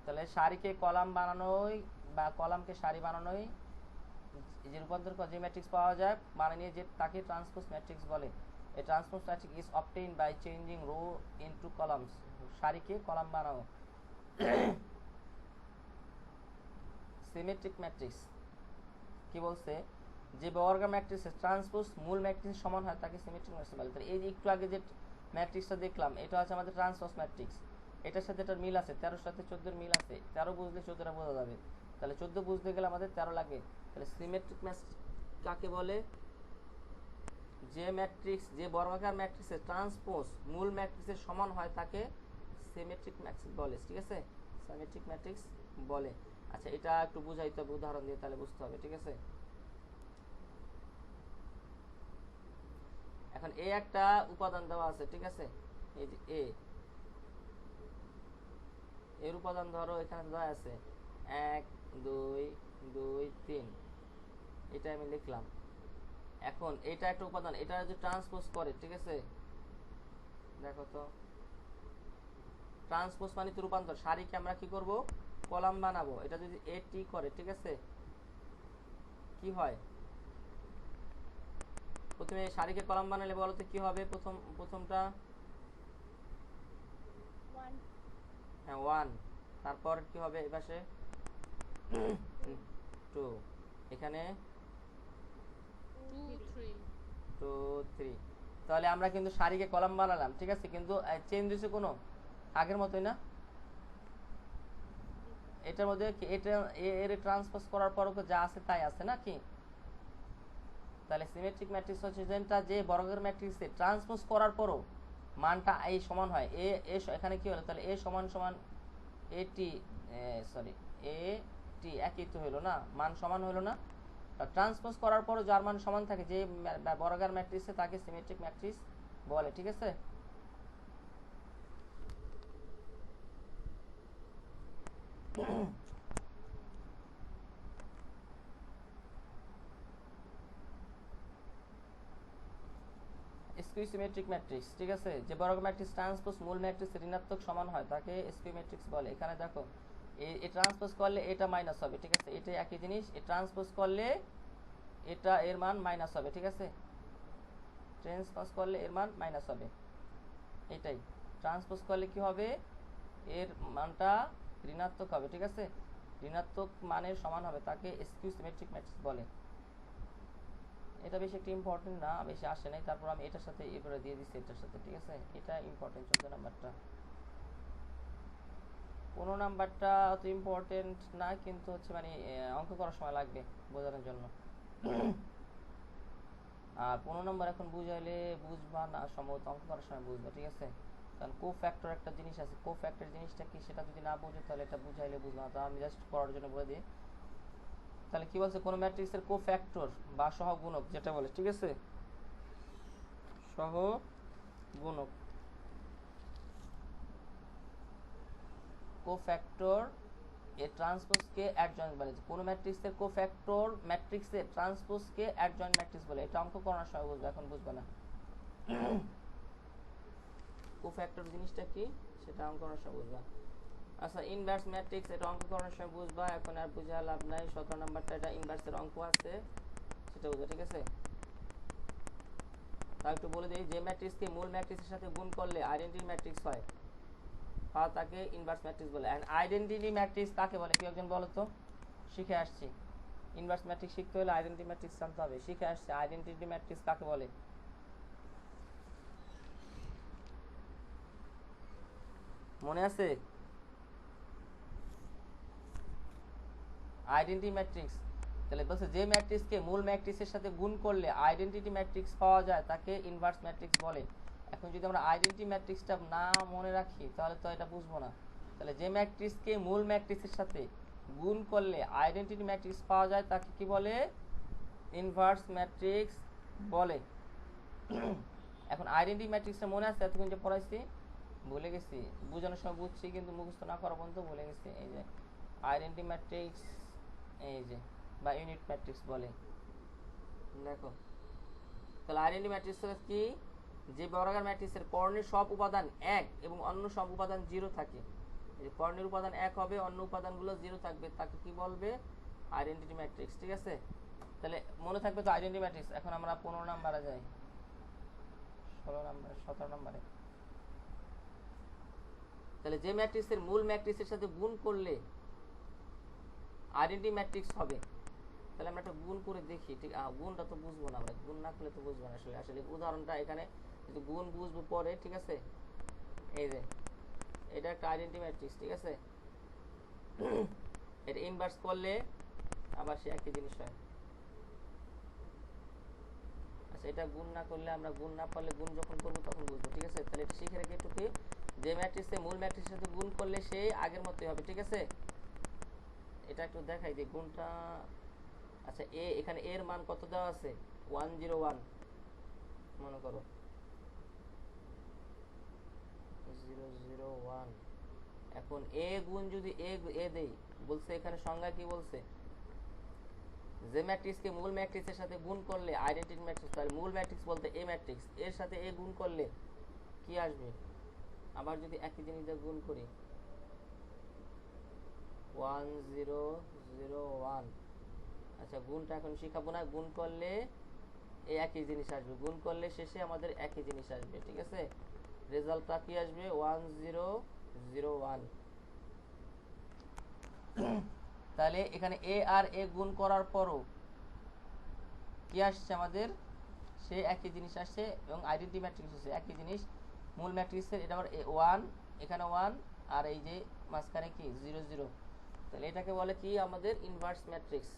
তাহলে সারিকে কলাম বানানোই বা কলামকে সারি বানানোই, যে রূপান্তর করে যে ম্যাট্রিক্স পাওয়া যায় বানিয়ে যে তাকে ট্রান্সপোজ ম্যাট্রিক্স বলে। A transpose matrix is obtained by changing row into columns, সারিকে কলাম বানাও। সিমেট্রিক ম্যাট্রিক্স কি বলছে, যে বর্গা ম্যাট্রিক্সের ট্রান্সপোজ মূল ম্যাট্রিক্সের সমান হয় তাকে সিমেট্রিক ম্যাট্রিক্স বলে। তাহলে এই যে একটু আগে যে ম্যাট্রিক্সটা দেখলাম, এটা হচ্ছে আমাদের ট্রান্সপোজ ম্যাট্রিক্স, এটার সাথে এটার মিল আছে, 13 সাথে 14 মিল আছে, 13 বুঝলে 14টা বোঝা যাবে, তাহলে 14 বুঝতে গেলে আমাদের 13 লাগবে। তাহলে সিমেট্রিক ম্যাট্রিক্স কাকে বলে, যে ম্যাট্রিক্স, যে বর্গাকার ম্যাট্রিক্সের ট্রান্সপোজ মূল ম্যাট্রিক্সের সমান হয় তাকে সিমেট্রিক ম্যাট্রিক্স বলে, ঠিক আছে, সিমেট্রিক ম্যাট্রিক্স বলে। আচ্ছা, এটা একটু বুঝাইতে হবে উদাহরণ দিয়ে, তাহলে বুঝতে হবে, ঠিক আছে। এখন এ একটা উপাদান দেওয়া আছে, ঠিক আছে, এই যে এর উপাদান ধরো এখানে দেওয়া আছে 1 2 2 3, এটা আমি লিখলাম। এখন এটা একটা উপাদান, এটা যদি ট্রান্সপোজ করে, ঠিক আছে, দেখো তো, ট্রান্সপোজ মানে তো রূপান্তর, সারিকে আমরা কি করব, কলাম বানাবো। এটা যদি এ টি করে, ঠিক আছে, কি হয়, প্রথমে সারিকে কলাম বানালে বলো তো কি হবে, প্রথমটা, হ্যাঁ 1, তারপর কি হবে এই পাশে 2, এখানে 2 3। তাহলে আমরা কিন্তু সারিকে কলাম বানালাম, ঠিক আছে, কিন্তু চেঞ্জ হয়েছে কোনো, আগের মতোই না। এটার মধ্যে এটা এর ট্রান্সপোজ করার পরও যা আছে তাই আছে নাকি। তাহলে সিমেট্রিক ম্যাট্রিক্স হচ্ছে যেটা যে বর্গের ম্যাট্রিক্সে ট্রান্সপোজ করার পরও মানটা এই সমান হয়, এখানে কি হলো, তাহলে এ সমান সমান এ টি, সরি এ টি একই তো হলো না, মান সমান হলো না। ট্রান্সপোজ করার পরও যার মান সমান থাকে যে বর্গাকার ম্যাট্রিক্সে তাকে সিমেট্রিক ম্যাট্রিক্স বলে, ঠিক আছে। স্কিউ সিমেট্রিক ম্যাট্রিক্স, ঠিক আছে, যে বর্গ ম্যাট্রিক্স ট্রান্সপোজ মূল ম্যাট্রিক্স ঋণাত্মক সমান হয় তাকে স্কিউ ম্যাট্রিক্স বলে। এখানে দেখো এই ট্রান্সপোজ করলে এটা মাইনাস হবে, ঠিক আছে, এটাই একই জিনিস, এই ট্রান্সপোজ করলে এটা এর মান মাইনাস হবে, ঠিক আছে, ট্রান্সপোজ করলে এর মান মাইনাস হবে, এটাই ট্রান্সপোজ করলে কি হবে, এর মানটা ঋণাত্মক হবে, ঠিক আছে, ঋণাত্মক মানের সমান হবে তাকে স্কিউ সিমেট্রিক ম্যাট্রিক্স বলে। এটা বেশি একটা ইম্পর্টেন্ট না, বেশি আসে নাই, তারপর আমি এটার সাথে এবারে দিয়ে দিচ্ছি এটার সাথে, ঠিক আছে, এটা ইম্পর্টেন্ট 14 নাম্বারটা। 15 নাম্বারটা অত ইম্পর্টেন্ট না, কিন্তু হচ্ছে মানে অঙ্ক করার সময় লাগবে বোঝানোর জন্য। আর 15 নম্বর এখন বুঝাইলে বুঝবা না, সম্ভবত অঙ্ক করার সময় বুঝবা, ঠিক আছে, কারণ কো ফ্যাক্টর একটা জিনিস আছে, কো ফ্যাক্টর জিনিসটা কি সেটা যদি না বুঝো তাহলে এটা বুঝাইলে বুঝবা না, তো আমি জাস্ট করার জন্য বলে দিই। তাহলে কি বলছে, কোন ম্যাট্রিক্সের কো ফ্যাক্টর বা সহগুণক যেটা বলে, ঠিক আছে, সহগুণক, কোফ্যাক্টর এর ট্রান্সপোজকে অ্যাডজয়েন্ট বলে। কোন ম্যাট্রিক্সের কোফ্যাক্টর ম্যাট্রিক্সের ট্রান্সপোজকে অ্যাডজয়েন্ট ম্যাট্রিক্স বলে। এটা অঙ্ক করার সময় বুঝবে, এখন বুঝবে না। কোফ্যাক্টর জিনিসটা কি সেটা অঙ্ক করার সময় বুঝবা। আচ্ছা ইনভার্স ম্যাট্রিক্স, এটা অঙ্ক করার সময় বুঝবা, এখন আর বুঝা লাভ নাই। 17 নাম্বারটা এটা ইনভার্সের অঙ্ক আছে, সেটা বুঝবা, ঠিক আছে। তা একটু বলে দিই, যে ম্যাট্রিক্সকে মূল ম্যাট্রিক্সের সাথে গুণ করলে আইডেন্টিটি ম্যাট্রিক্স হয়, তাকে ইনভার্স ম্যাট্রিক্স বলে। এন্ড আইডেন্টিটি ম্যাট্রিক্স কাকে বলে, কেউ একজন বলো তো, শিখে আসছি। ইনভার্স ম্যাট্রিক্স শিখতে হলে আইডেন্টিটি ম্যাট্রিক্স জানতে হবে, শিখে আসছে। আইডেন্টিটি ম্যাট্রিক্স কাকে বলে? মনে আছে? আইডেন্টিটি ম্যাট্রিক্স, তাহলে বলছে যে ম্যাট্রিক্সকে মূল ম্যাট্রিক্সের সাথে গুণ করলে আইডেন্টিটি ম্যাট্রিক্স পাওয়া যায় তাকে ইনভার্স ম্যাট্রিক্স বলে। এখন যদি আমরা আইডেন্টিটি ম্যাট্রিক্সটা না মনে রাখি তাহলে তো এটা বুঝবো না। তাহলে যে ম্যাট্রিক্সকে মূল ম্যাট্রিক্সের সাথে গুণ করলে আইডেন্টিটি ম্যাট্রিক্স পাওয়া যায় তাকে কি বলে? ইনভার্স ম্যাট্রিক্স বলে। এখন আইডেন্টিটি ম্যাট্রিক্সটা মনে আছে? এতক্ষণ যে পড়াইছি ভুলে গেছি, বোঝানোর সময় বুঝছি কিন্তু মুখস্থ না করা পর্যন্ত ভুলে গেছি। এই যে আইডেন্টিটি ম্যাট্রিক্স, এই যে বা ইউনিট ম্যাট্রিক্স বলে। দেখো তাহলে আইডেন্টিটি ম্যাট্রিক্স কি? যে বর্গাকার ম্যাট্রিক্সের কর্ণের সব উপাদান 1 এবং অন্য সব উপাদান 0 থাকে, এই কর্ণের উপাদান 1 হবে, অন্য উপাদানগুলো 0 থাকবে, তাকে কি বলবে? আইডেন্টিটি ম্যাট্রিক্স, ঠিক আছে। তাহলে মনে থাকবে তো আইডেন্টিটি ম্যাট্রিক্স। এখন আমরা 15 নাম্বারে যাই, 16 নাম্বারে, 17 নাম্বারে। তাহলে যে ম্যাট্রিক্সের মূল ম্যাট্রিক্সের সাথে গুণ করলে আইডেন্টিটি ম্যাট্রিক্স হবে, তাহলে আমরা একটা গুণ করে দেখি। ঠিক, গুণটা তো বুঝবো না আমরা, গুণ না করলে তো বুঝবো না। আসলে আসলে উদাহরণটা এখানে কিন্তু গুণ বুঝবো পরে, ঠিক আছে। এই যে এটা একটা আইডেন্টিটি ম্যাট্রিক্স, ঠিক আছে। এটা ইনভার্স করলে আবার সে একই জিনিস হয়। আচ্ছা এটা গুণ না করলে, আমরা গুণ না পারলে গুণ যখন করবো তখন বুঝবো, ঠিক আছে। তাহলে এটা শিখে রেখে একটু কি, যে ম্যাট্রিক্সে মূল ম্যাট্রিক্সের সাথে গুণ করলে সে আগের মতোই হবে, ঠিক আছে। এটা একটু দেখাই দিই গুণটা। আচ্ছা এখানে এর মান কত দেওয়া আছে? 101 মনে করো, 001। এখন এ গুণ যদি এ দেই, বলছে এখানে সংজ্ঞা কি বলছে? যে ম্যাট্রিক্সকে মূল ম্যাট্রিক্সের সাথে গুণ করলে আইডেন্টিটি ম্যাট্রিক্স, তাহলে মূল ম্যাট্রিক্স বলতে এ ম্যাট্রিক্স, এর সাথে এ গুণ করলে কি আসবে? আবার যদি একই জিনিস দিয়ে গুণ করি, 1001। আচ্ছা গুণটা এখন শিখাবো না, গুণ করলে এই একই জিনিস আসবে, গুণ করলে শেষে আমাদের একই জিনিস আসবে, ঠিক আছে। রেজাল্টটা কি আসবে? 1001। তাহলে এখানে এ আর এ গুণ করার পরও কি আসছে আমাদের? সে একই জিনিস আসছে এবং আইডেন্টিটি ম্যাট্রিক্স হচ্ছে একই জিনিস। মূল ম্যাট্রিক্সের এটা আবার 1, এখানে 1, আর এই যে মাঝখানে কি 00। তাহলে এটাকে বলে কি আমাদের ইনভার্স ম্যাট্রিক্স।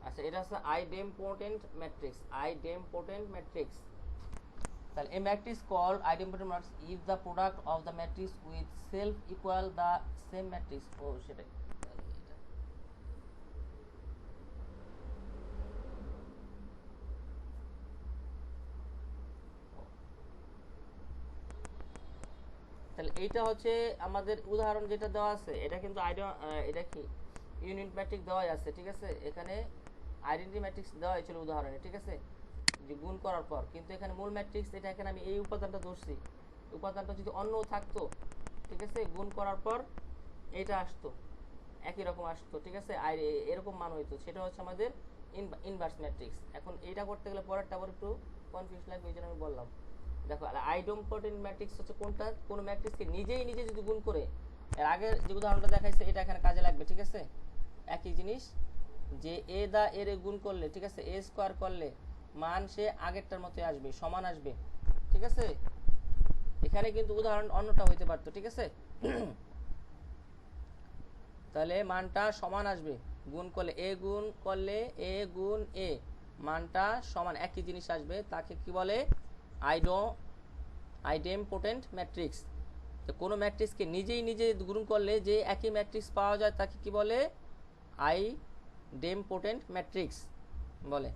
আচ্ছা এটা হচ্ছে আইডেম্পোটেন্ট ম্যাট্রিক্স, আইডেম্পোটেন্ট ম্যাট্রিক্স। তাহলে a matrix called idempotent matrix if the product of the matrix with self equal the same matrix। ও সেটাই, তাহলে এইটা হচ্ছে আমাদের উদাহরণ যেটা দেওয়া আছে, এটা কিন্তু এটা কি ইউনিট ম্যাট্রিক্স দেওয়াই আছে, ঠিক আছে। এখানে আইডেন্টিটি ম্যাট্রিক্স দেওয়া হয়েছিল উদাহরণে, ঠিক আছে, যে গুণ করার পর। কিন্তু এখানে মূল ম্যাট্রিক্স, এটা এখানে আমি এই উপাদানটা ধরছি, উপাদানটা যদি অন্য থাকতো, ঠিক আছে, গুণ করার পর এটা আসতো, একই রকম আসতো, ঠিক আছে, আর এরকম মান হইতো, সেটা হচ্ছে আমাদের ইনভার্স ম্যাট্রিক্স। এখন এইটা করতে গেলে পরেরটা আবার একটু কনফিউজ লাগবে, এই জন্য আমি বললাম। দেখো আইডেম্পোটেন্ট ম্যাট্রিক্স হচ্ছে কোনটা? কোন ম্যাট্রিক্সকে নিজেই নিজে যদি গুণ করে, এর আগের যে উদাহরণটা দেখাইছে এটা এখানে কাজে লাগবে, ঠিক আছে। একই জিনিস, যে এ দা এর গুণ করলে, ঠিক আছে, এ স্কোয়ার করলে মান সে আগেরটার মতোই আসবে, সমান আসবে, ঠিক আছে। এখানে কিন্তু উদাহরণ অন্যটা হইতে পারতো, ঠিক আছে। তাহলে মানটা সমান আসবে, গুণ করলে এ গুণ এ মানটা সমান, একই জিনিস আসবে, তাকে কি বলে? Idempotent matrix. তো কোনো ম্যাট্রিক্সকে নিজেই নিজে গুণ করলে যে একই ম্যাট্রিক্স পাওয়া যায় তাকে কি বলে? ডেমপোটেন্ট ম্যাট্রিক্স বলে।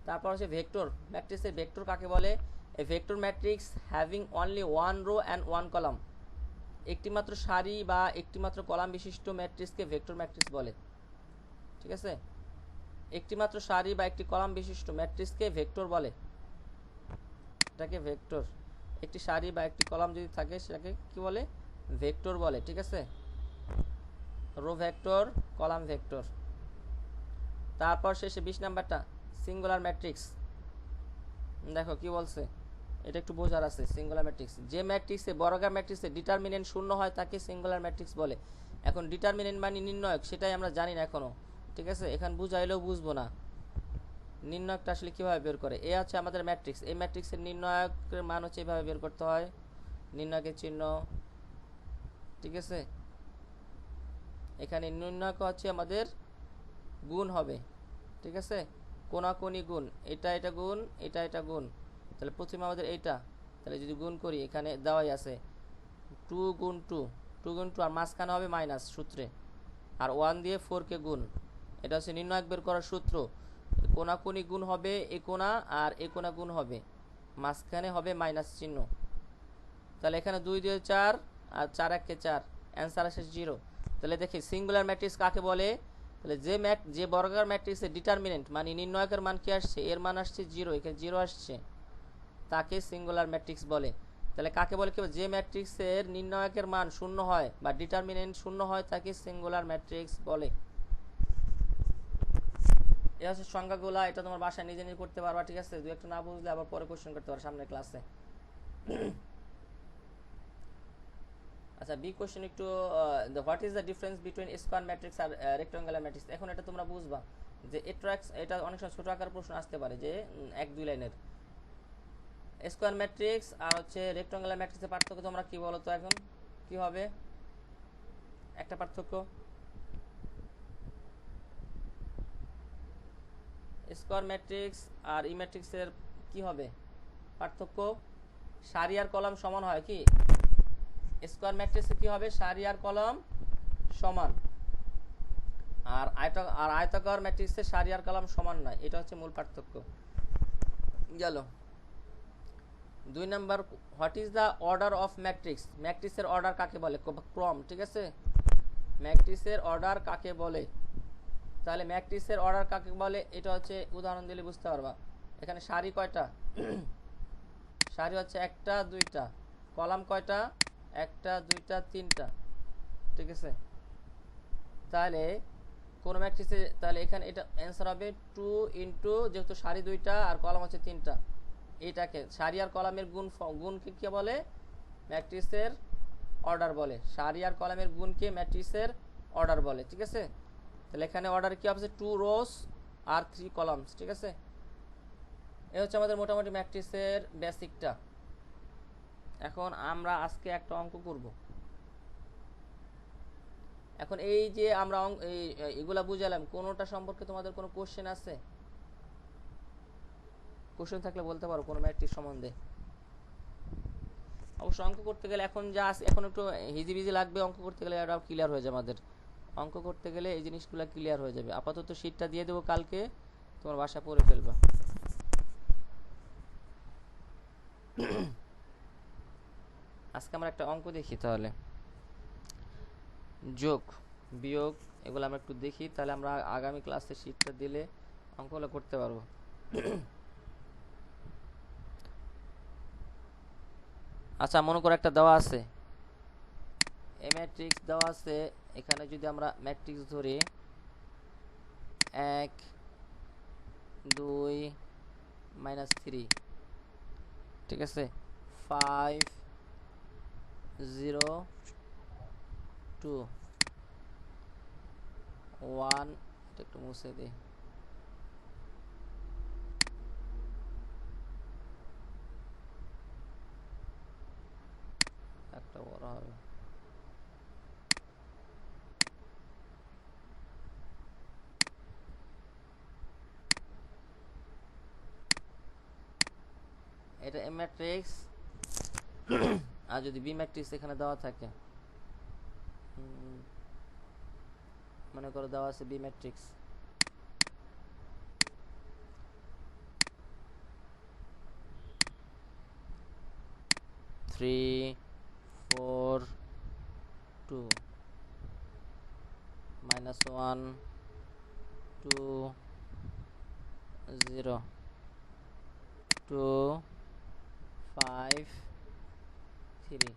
তারপর হচ্ছে ভেক্টর ম্যাট্রিক্সের ভেক্টর কাকে বলে? এ vector matrix having only one rho and one column, একটিমাত্র সারি বা একটিমাত্র কলাম বিশিষ্ট ম্যাট্রিক্সকে ভেক্টর ম্যাট্রিক্স বলে। ঠিক আছে, একটিমাত্র সারি বা একটি কলাম বিশিষ্ট ম্যাট্রিক্সকে ভেক্টর বলে, এটাকে ভেক্টর। একটি সারি বা একটি কলাম যদি থাকে সেটাকে কি বলে? ভেক্টর বলে। ঠিক আছে, রো ভেক্টর, কলাম ভেক্টর। তারপর শেষে 20 নাম্বারটা সিঙ্গুলার ম্যাট্রিক্স। দেখো কি বলছে, এটা একটু বোঝার আছে। সিঙ্গুলার ম্যাট্রিক্স, যে ম্যাট্রিক্সে বর্গাকার ম্যাট্রিক্সে ডিটারমিনেন্ট শূন্য হয় তাকে সিঙ্গুলার ম্যাট্রিক্স বলে। এখন ডিটারমিনেন্ট মানে নির্ণায়ক, সেটাই আমরা জানি না এখনো। ঠিক আছে, এখানে বুঝাইলেও বুঝবো না নির্ণায়কটা আসলে কীভাবে বের করে। এ হচ্ছে আমাদের ম্যাট্রিক্স, এই ম্যাট্রিক্সের নির্ণায়কের মান হচ্ছে এইভাবে বের করতে হয়, নির্ণায়কের চিহ্ন। ঠিক আছে, এখানে নির্ণায়ক হচ্ছে আমাদের গুণ হবে। ঠিক আছে, কোনাকুনি গুণ, এটা এটা গুণ, এটা এটা গুণ। তাহলে প্রথমে আমাদের এইটা, তাহলে যদি গুণ করি এখানে দেওয়াই আছে 2 গুণ 2, 2 গুণ 2, আর মাঝখানে হবে মাইনাস সূত্রে, আর 1 দিয়ে 4কে গুণ। এটা হচ্ছে নির্ণায়ক বের করার সূত্র। কোনাকুনি গুণ হবে এ কোনা, আর এ কোনা গুণ হবে, মাঝখানে হবে মাইনাস চিহ্ন। তাহলে এখানে 2 দিয়ে 4, আর 4 1 4, অ্যান্সার আসে 0। তাহলে দেখি সিঙ্গুলার ম্যাট্রিক্স কাকে বলে। তাহলে যে বর্গাকার ম্যাট্রিক্সের ডিটারমিনেন্ট মানে নির্ণায়কের মান কি আসছে, এর মান আসছে 0, এখানে 0 আসছে, তাকে সিঙ্গুলার ম্যাট্রিক্স বলে। তাহলে কাকে বলে? যে ম্যাট্রিক্সের নির্ণায়কের মান শূন্য হয় বা ডিটারমিনেন্ট শূন্য হয় তাকে সিঙ্গুলার ম্যাট্রিক্স বলে। এটা হচ্ছে সংখ্যাগুলা, এটা তোমার বাসায় নিজে নিজে করতে পারবা। ঠিক আছে, দু একটা না বুঝলে আবার পরে কোশ্চেন করতে পারো সামনের ক্লাসে। আচ্ছা, বি কোশ্চেন একটু, what is the difference between square matrix আর রেক্টাঙ্গুলার ম্যাট্রিক্স। এখন এটা তোমরা বুঝবা যে এটা অনেক সময় ছোট আকার প্রশ্ন আসতে পারে, যে 1-2 লাইনের। স্কোয়ার ম্যাট্রিক্স আর হচ্ছে রেক্টাঙ্গুলার ম্যাট্রিক্সের পার্থক্য তোমরা কি বলো তো? এখন কি হবে একটা পার্থক্য? স্কোয়ার ম্যাট্রিক্স আর ই ম্যাট্রিক্সের কি হবে পার্থক্য? সারি আর কলাম সমান হয় কি? স্কোয়ার ম্যাট্রিক্সে কি হবে? সারি আর কলাম সমান, আর আয়তাকার ম্যাট্রিক্সে সারি আর কলাম সমান নয়। এটা হচ্ছে মূল পার্থক্য। গেল 2 number, what is the order of matrix. ম্যাট্রিক্সের অর্ডার কাকে বলে? ক্রম। ঠিক আছে, ম্যাট্রিক্সের অর্ডার কাকে বলে? তাহলে ম্যাট্রিক্সের অর্ডার কাকে বলে এটা হচ্ছে উদাহরণ দিলে বুঝতে পারবা। এখানে সারি কয়টা? সারি হচ্ছে 1টা 2টা, কলাম কয়টা? 1টা 2টা 3টা। ঠিক আছে, তাহলে কোন ম্যাট্রিক্সে, তাহলে এখানে এটা অ্যান্সার হবে 2 ইন্টু, যেহেতু সারি 2টা আর কলাম হচ্ছে 3টা, এটাকে সারি আর কলামের গুণকে কি বলে? ম্যাট্রিক্সের অর্ডার বলে। সারি আর কলামের গুণকে ম্যাট্রিক্সের অর্ডার বলে। ঠিক আছে, তাহলে এখানে অর্ডার কি হবে? 2 রোস আর 3 কলামস। ঠিক আছে, এ হচ্ছে আমাদের মোটামুটি ম্যাট্রিক্সের বেসিকটা। এখন আমরা আজকে একটা অঙ্ক করব। এখন এই যে আমরা এগুলা বুঝালাম, কোনোটা সম্পর্কে তোমাদের কোনো কোশ্চেন আছে? কোশ্চেন থাকলে বলতে পারো কোনো ম্যাট্রিক্স সম্বন্ধে। অবশ্য অঙ্ক করতে গেলে এখন যা আছে, এখন একটু হিজিবিজি লাগবে। অঙ্ক করতে গেলে এটাও ক্লিয়ার হয়ে যাবে আমাদের। অঙ্ক করতে গেলে এই জিনিসগুলো ক্লিয়ার হয়ে যাবে। আপাতত শীটটা দিয়ে দেবো, কালকে তোমার বাসা পড়ে ফেলবা। আজকে আমরা একটা অঙ্ক দেখি তাহলে, যোগ বিয়োগ এগুলো আমরা একটু দেখি, তাহলে আমরা আগামী ক্লাসে শীটটা দিলে অঙ্কগুলো করতে পারবো। আচ্ছা, মনে করে একটা দেওয়া আছে, এ ম্যাট্রিক্স দেওয়া আছে। এখানে যদি আমরা ম্যাট্রিক্স ধরি 1 2 -3, ঠিক আছে, 5 0 2 1, এটা একটু মুছে দিই। একটা বড় হবে। এটা এ ম্যাট্রিক্স, আর যদি বি ম্যাট্রিক্স এখানে দেওয়া থাকে, মনে করো দেওয়া আছে বি ম্যাট্রিক্স, 3 4 2 -1 2 0 2 5 3।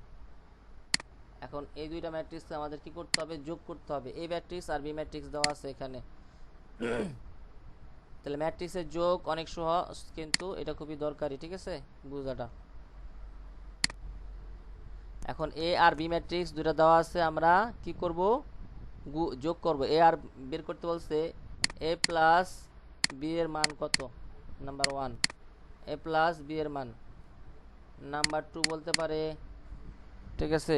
এখন এই দুইটা ম্যাট্রিক্স আমাদের কি করতে হবে, যোগ করতে হবে। এ ম্যাট্রিক্স আর বি ম্যাট্রিক্স দেওয়া আছে এখানে। তাহলে ম্যাট্রিক্সের যোগ অনেক সহজ, কিন্তু এটা খুবই দরকারি, ঠিক আছে বুঝাটা। এখন এ আর বি ম্যাট্রিক্স দুটো দেওয়া আছে, আমরা কি করব, যোগ করব। এ আর বের করতে বলছে, এ প্লাস বি এর মান কত, নাম্বার 1। এ প্লাস বি এর মান নাম্বার 2 বলতে পারে, ঠিক আছে,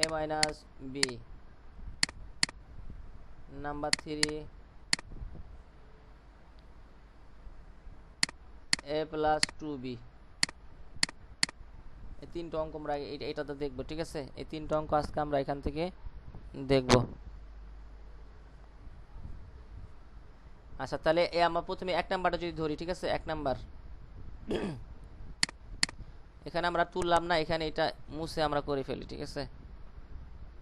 এ মাইনাস বি। নাম্বার 3 এ প্লাস 2বি। এই তিনটা অঙ্ক আমরা এটাতে দেখবো, ঠিক আছে। এই তিনটা অঙ্ক আজকে আমরা এখান থেকে দেখব। আচ্ছা, তাহলে আমরা প্রথমে 1 নাম্বারটা যদি ধরি, ঠিক আছে। 1 নাম্বার এখানে আমরা তুললাম না, এখানে এটা মুছে আমরা করে ফেলি, ঠিক আছে।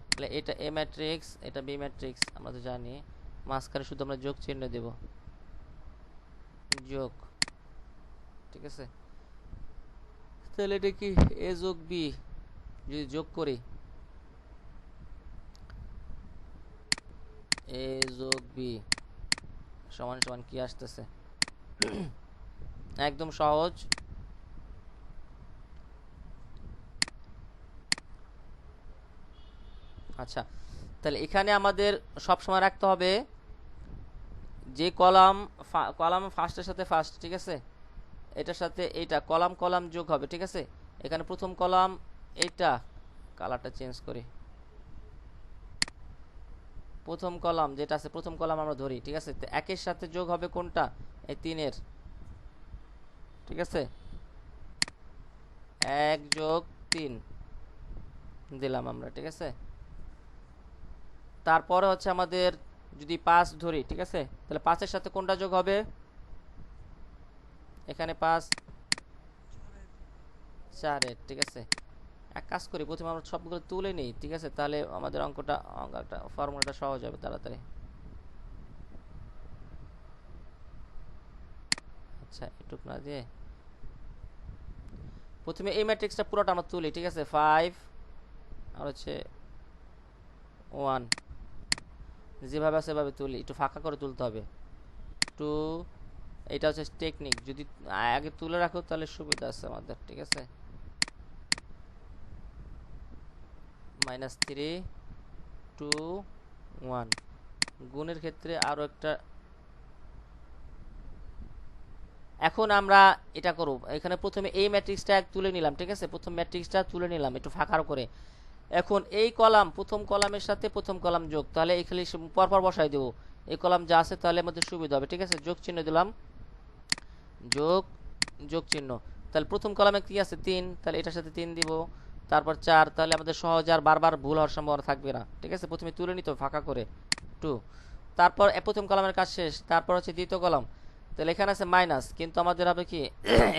তাহলে এটা এ ম্যাট্রিক্স, এটা বি ম্যাট্রিক্স, আমরা তো জানি। মাঝখানে শুধু আমরা যোগ চিহ্ন দেব, যোগ, ঠিক আছে। তাহলে এটা কি এ যোগ বি, যদি যোগ করি এ যোগ বি সমান সমান কি আসতেছে, একদম সহজ। আচ্ছা, তাহলে এখানে আমাদের সব সময় রাখতে হবে যে কলাম ফার্স্টের সাথে ফার্স্ট, ঠিক আছে, এটার সাথে এইটা কলাম যোগ হবে, ঠিক আছে। এখানে প্রথম কলাম এইটা, কালারটা চেঞ্জ করি, প্রথম কলাম যেটা আছে, প্রথম কলাম আমরা ধরি, ঠিক আছে। তো 1 এর সাথে যোগ হবে কোনটা, এই 3 এর, ঠিক আছে। 1 যোগ 3 দিলাম আমরা, ঠিক আছে। তারপরে হচ্ছে আমাদের যদি 5 ধরি, ঠিক আছে, তাহলে 5 এর সাথে কোনটা যোগ হবে, এখানে 5 4 এর, ঠিক আছে। এক কাজ করি, প্রথমে আমরা সবগুলো তুলে নিই, ঠিক আছে, তাহলে আমাদের অঙ্কটা ফর্মুলাটা সহজ হবে তাড়াতাড়ি। আচ্ছা, এটুক না দিয়ে প্রথমে এই ম্যাট্রিক্সটা পুরোটা আমরা তুলি, ঠিক আছে। 5 আর হচ্ছে 1, যেভাবে আছে সেভাবে তুলি, একটু ফাঁকা করে তুলতে হবে। 2, এটা হচ্ছে টেকনিক, যদি আগে তুলে রাখো তাহলে সুবিধা আছে আমাদের, ঠিক আছে। -3 2 1, গুণের ক্ষেত্রে আরো একটা। এখন আমরা এটা করব, এখানে প্রথমে এই ম্যাট্রিক্সটা তুলে নিলাম, ঠিক আছে। প্রথম ম্যাট্রিক্সটা তুলে নিলাম একটু ফাঁকা করে। এখন এই কলাম, প্রথম কলামের সাথে প্রথম কলাম যোগ, তাহলে এখানে পরপর বসাই দেব। এই কলাম যা আছে তাহলে আমাদের সুবিধা হবে, ঠিক আছে। যোগ চিহ্ন দিলাম, যোগ চিহ্ন। তাহলে প্রথম কলামে কি আছে 3, তাহলে এটার সাথে 3 দিব। তারপর 4, তাহলে আমাদের সহজে আর বারবার ভুল হওয়ার সম্ভাবনা থাকবে না, ঠিক আছে। প্রথমে তুলে নিতে ফাঁকা করে 2। তারপর প্রথম কলামের কাজ শেষ, তারপর হচ্ছে দ্বিতীয় কলাম। তাহলে এখানে আছে মাইনাস, কিন্তু আমাদের হবে কি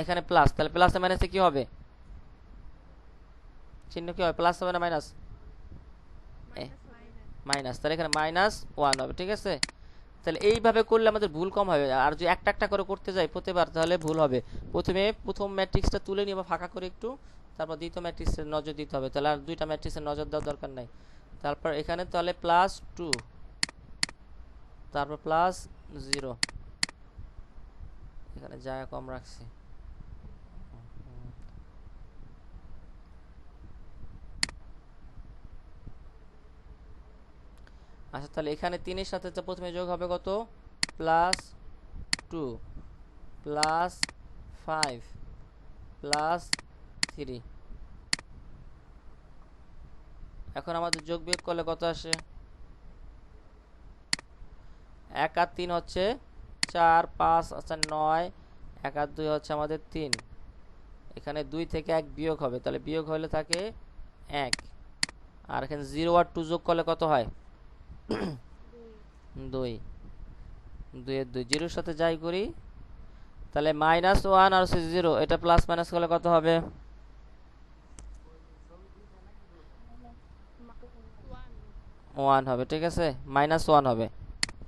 এখানে প্লাস, তাহলে প্লাসে মাইনাসে কি হবে, চিহ্ন কি হবে, প্লাস হবে না মাইনাস, মাইনাস। তাহলে এখানে -1 হবে, ঠিক আছে। তাহলে এইভাবে করলে আমাদের ভুল কম হবে। আর যদি একটা একটা করে করতে যাই প্রতিবার, তাহলে ভুল হবে। প্রথমে প্রথম ম্যাট্রিক্সটা তুলে নিয়ে ফাঁকা করে একটু, তারপর দ্বিতীয় ম্যাট্রিক্সের নজর দিতে হবে। তাহলে আর দুইটা ম্যাট্রিক্সের নজর দেওয়ার দরকার নাই। তারপর এখানে তাহলে +2, তারপর +0, এখানে জায়গা কম রাখছি। আচ্ছা, তাহলে এখানে 3 এর সাথে প্রথমে যোগ হবে কত, +2 +5 +3। এখন আমাদের যোগ বিয়োগ করলে কত আসে, 1 আর 3 হচ্ছে 4, 5 আচ্ছা 9, 1 আর 2 হচ্ছে আমাদের 3। এখানে 2 থেকে 1 বিয়োগ হবে, তাহলে বিয়োগ হলে থাকে 1। আর এখানে 0 আর 2 যোগ করলে কত হয়, 2 2 2 জিরোর সাথে যাই করি তাহলে -1 আর 0, এটা প্লাস মাইনাস করলে কত হবে? 1 হবে, ঠিক আছে, -1 হবে,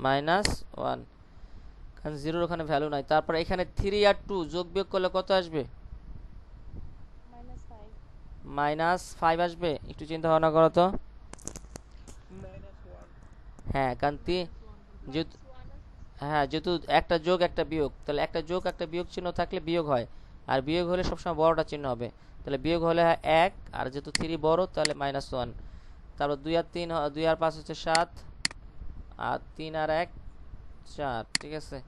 -1, কারণ জিরোর ওখানে ভ্যালু নাই। তারপর এখানে 3 আর 2 যোগ বিয়োগ করলে কত আসবে? -5 আসবে। একটু চিন্তা ভাবনা করো তো। হ্যাঁ, কারণ যেহেতু হ্যাঁ যেহেতু একটা যোগ একটা বিয়োগ, তাহলে একটা যোগ একটা বিয়োগ চিহ্ন থাকলে বিয়োগ হয়, আর বিয়োগ হলে সবসময় বড়টা চিহ্ন হবে। তাহলে বিয়োগ হলে হয় 1, আর যেহেতু 3 বড় তাহলে -1। তারপর 2 আর 3, 2 আর 5 হচ্ছে 7, আর 3 আর 1 4, ঠিক আছে।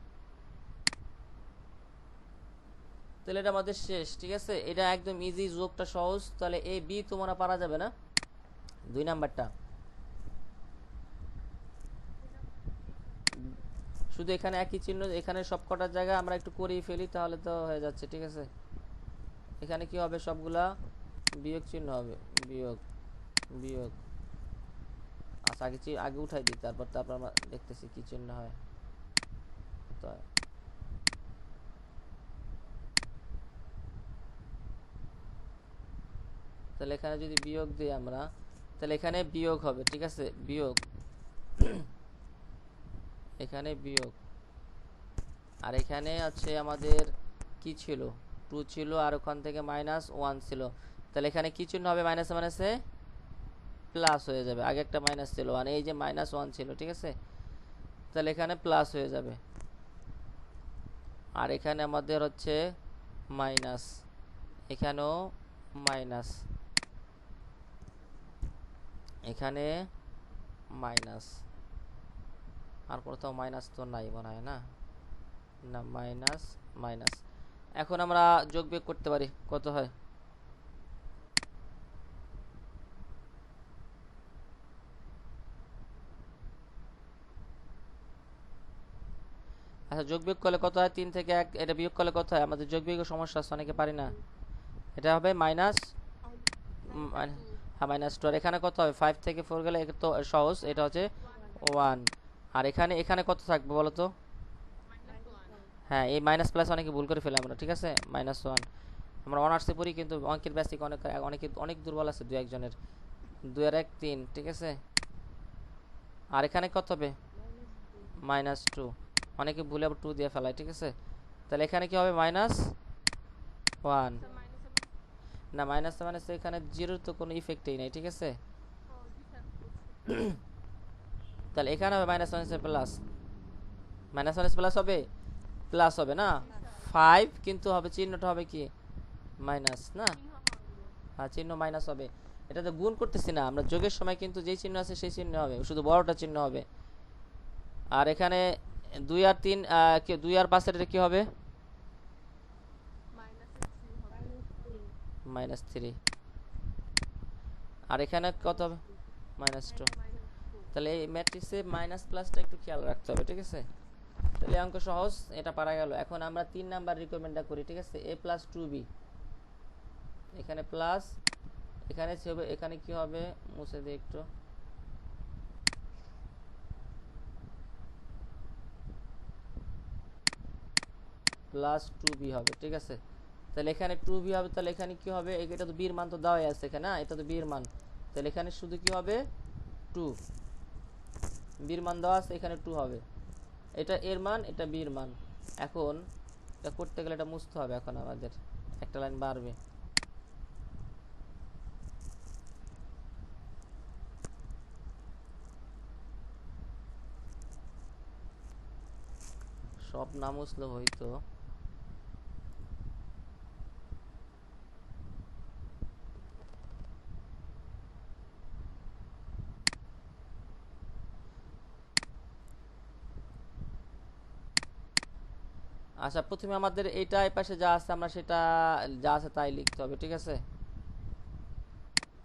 তাহলে এটা আমাদের শেষ, ঠিক আছে। এটা একদম ইজি, যোগটা সহজ। তাহলে এ বি তোমরা পারা যাবে না, 2 নাম্বারটা। শুধু এখানে একই চিহ্ন, এখানে সব কটার জায়গা আমরা একটু করিয়ে ফেলি তাহলে তো হয়ে যাচ্ছে, ঠিক আছে। এখানে কি হবে? সবগুলা বিয়োগ চিহ্ন হবে, বিয়োগ বিয়োগ। আচ্ছা, আগে উঠাই দিই, তারপর আমরা দেখতেছি কি চিহ্ন হয়। তো তাহলে এখানে যদি বিয়োগ দিই আমরা, তাহলে এখানে বিয়োগ হবে, ঠিক আছে, বিয়োগ। এখানে বিয়োগ, আর এখানে আছে আমাদের কি ছিল? 2 ছিল, আর ওখান থেকে -1 ছিল। তাহলে এখানে কি চিহ্ন হবে? মাইনাসে মাইনাসে প্লাস হয়ে যাবে। আগে একটা মাইনাস ছিল, আর এই যে -1 ছিল, ঠিক আছে। তাহলে এখানে প্লাস হয়ে যাবে, আর এখানে আমাদের হচ্ছে মাইনাস, এখানেও মাইনাস, এখানে মাইনাস, আর কোথাও মাইনাস তো নাই মনে হয়, না না, মাইনাস মাইনাস। এখন আমরা যোগ বিয়োগ করতে পারি, কত হয়? আচ্ছা, যোগ বিয়োগ করলে কত হয়? 3 থেকে 1, এটা বিয়োগ করলে কত হয়? আমাদের যোগ বিয়োগের সমস্যা আছে, অনেকে পারি না। এটা হবে মাইনাস, হ্যাঁ -2। আর এখানে কত হবে? 5 থেকে 4 গেলে এটা তো সহজ, এটা হচ্ছে 1। আর এখানে এখানে কত থাকবে বলো তো? হ্যাঁ, এই মাইনাস প্লাস অনেকে ভুল করে ফেলে আমরা, ঠিক আছে, -1। আমরা অনার্সে পড়ি, কিন্তু অঙ্কের বেসিক অনেকে অনেক দুর্বল আছে, 2-1 জনের। 2 আর 1 3, ঠিক আছে। আর এখানে কত হবে? -2। অনেকে ভুলে আবার 2 দিয়ে ফেলায়, ঠিক আছে। তাহলে এখানে কি হবে? -1। না, মাইনাসে মাইনাসে এখানে জিরোর তো কোনো ইফেক্টই নাই, ঠিক আছে। তাহলে এখানে হবে মাইনাস মাইনাসে প্লাস, মাইনাস মাইনাস প্লাস হবে, প্লাস হবে না, 5, কিন্তু হবে চিহ্নটা হবে কি? মাইনাস, না? হ্যাঁ, চিহ্ন মাইনাস হবে। এটা তো গুণ করতেছি না আমরা, যোগের সময় কিন্তু যেই চিহ্ন আছে সেই চিহ্ন হবে, শুধু বড়টা চিহ্ন হবে। আর এখানে 2 আর 3, 2 আর 5 এর কি হবে? -3। আর এখানে কত হবে? -2। তাহলে এই ম্যাট্রিক্সে মাইনাস প্লাসটা একটু খেয়াল রাখতে হবে, ঠিক আছে। তাহলে অঙ্ক সহজ, এটা পারা গেল। এখন আমরা 3 নাম্বার রিকোয়ারমেন্টটা করি, ঠিক আছে। a + 2b, এখানে প্লাস, এখানে এখানে কি হবে? মুছে দিই একটু, +2b হবে, ঠিক আছে। তাহলে এখানে 2b হবে, তাহলে এখানে কি হবে? এটা তো b এর মান তো দেওয়াই আছে এখানে, না? এটা তো b এর মান, তাহলে এখানে শুধু কি হবে? 2। b এর মান দেওয়া আছে, এখানে 2 হবে। এটা এর মান, এটা b এর মান। এখন এটা করতে গেলে এটা মুছতে হবে, এখন আমাদের একটা লাইন বাড়বে। সব না মুছলে হইতো। আচ্ছা, প্রথমে আমাদের এইটা এই পাশে যা আছে আমরা সেটা যা আছে তাই লিখতে হবে, ঠিক আছে।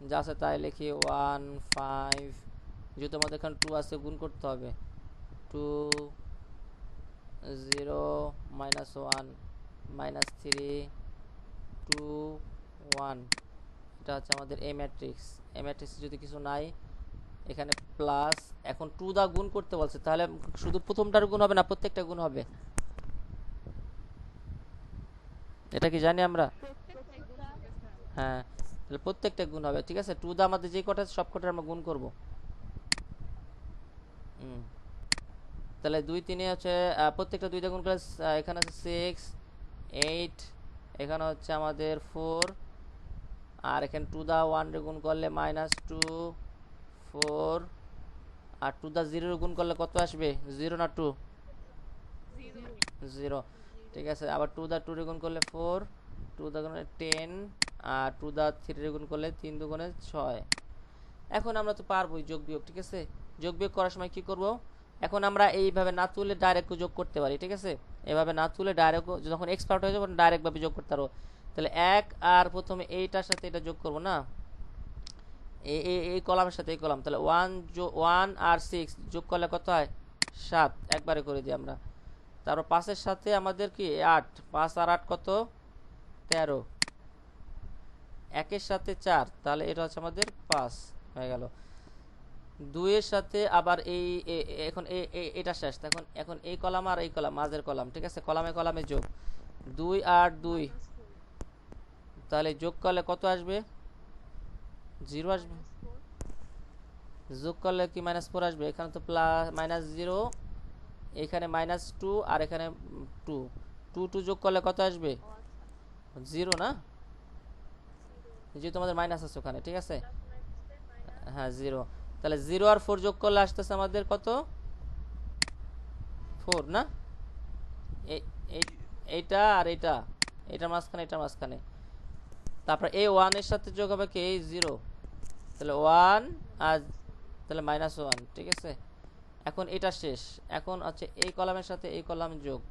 যা আছে তাই লিখি। 1 5, যেহেতু আমাদের এখানে 2 আছে, গুণ করতে হবে। 2 0 -1 -3 2 1। এটা হচ্ছে আমাদের এ ম্যাট্রিক্স। এ ম্যাট্রিক্স যদি কিছু নাই এখানে প্লাস, এখন টু দা গুণ করতে বলছে, তাহলে শুধু প্রথমটার গুণ হবে না, প্রত্যেকটা গুণ হবে, এটা কি জানি আমরা? হ্যাঁ, তাহলে প্রত্যেকটা গুণ হবে, ঠিক আছে। টু দা আমাদের যে কটা সব কটা আমরা গুণ করব। তাহলে 2 3 হচ্ছে প্রত্যেকটা 2 দিয়ে গুণ করলে এখানে আছে 6 8, এখানে হচ্ছে আমাদের 4, আর এখানে টু দা 1 রে গুণ করলে -2 4, আর টু দা 0 রে গুণ করলে কত আসবে? 0 না 2? 0, ঠিক আছে। আবার টু দা 2 রে গুণ করলে 4, টু দা গুণে 10, আর টু দা 3 রে গুণ করলে 3 দুগুণে 6। এখন আমরা তো পারবোই যোগ বিয়োগ, ঠিক আছে। যোগ বিয়োগ করার সময় কি করব? এখন আমরা এইভাবে না তুলে ডাইরেক্ট যোগ করতে পারি, ঠিক আছে। এভাবে না তুলে ডাইরেক্ট, যখন এক্সপার্ট হয়ে যাবো ডাইরেক্ট ভাবে যোগ করতে পারবো। তাহলে 1 আর প্রথমে এইটার সাথে এটা যোগ করব না, এই কলামের সাথে এই কলাম, তাহলে 1 আর 6 যোগ করলে কত হয়? 7, একবারে করে দিই আমরা। তারপর 5 এর সাথে আমাদের কি 8, 5 আর 8 কত? 13, 1 এর সাথে 4, তাহলে এটা হচ্ছে আমাদের 5 হয়ে গেল। 2 এর সাথে আবার এখন এটা শেষ, এখন এই কলাম আর এই কলাম, মাঝের কলাম, ঠিক আছে, কলামে কলামে যোগ, 2 আর 2, তাহলে যোগ করলে কত আসবে? 0 আসবে। যোগ করলে কি -4 আসবে? এখানে তো -0, এখানে -2, আর এখানে 2, 2 যোগ করলে কত আসবে? 0 না, যেহেতু আমাদের মাইনাস আছে ওখানে, ঠিক আছে। হ্যাঁ 0, তাহলে 0 আর 4 যোগ করলে আসতেছে আমাদের কত? 4 না, এইটা আর এইটা, এটার মাঝখানে এটার মাঝখানে, তারপর এই 1 এর সাথে যোগ হবে কি এই 0, তাহলে 1 আর তাহলে -1, ঠিক আছে। এখন এটা শেষ, এখন আছে এই কলামের সাথে এই কলাম যোগ,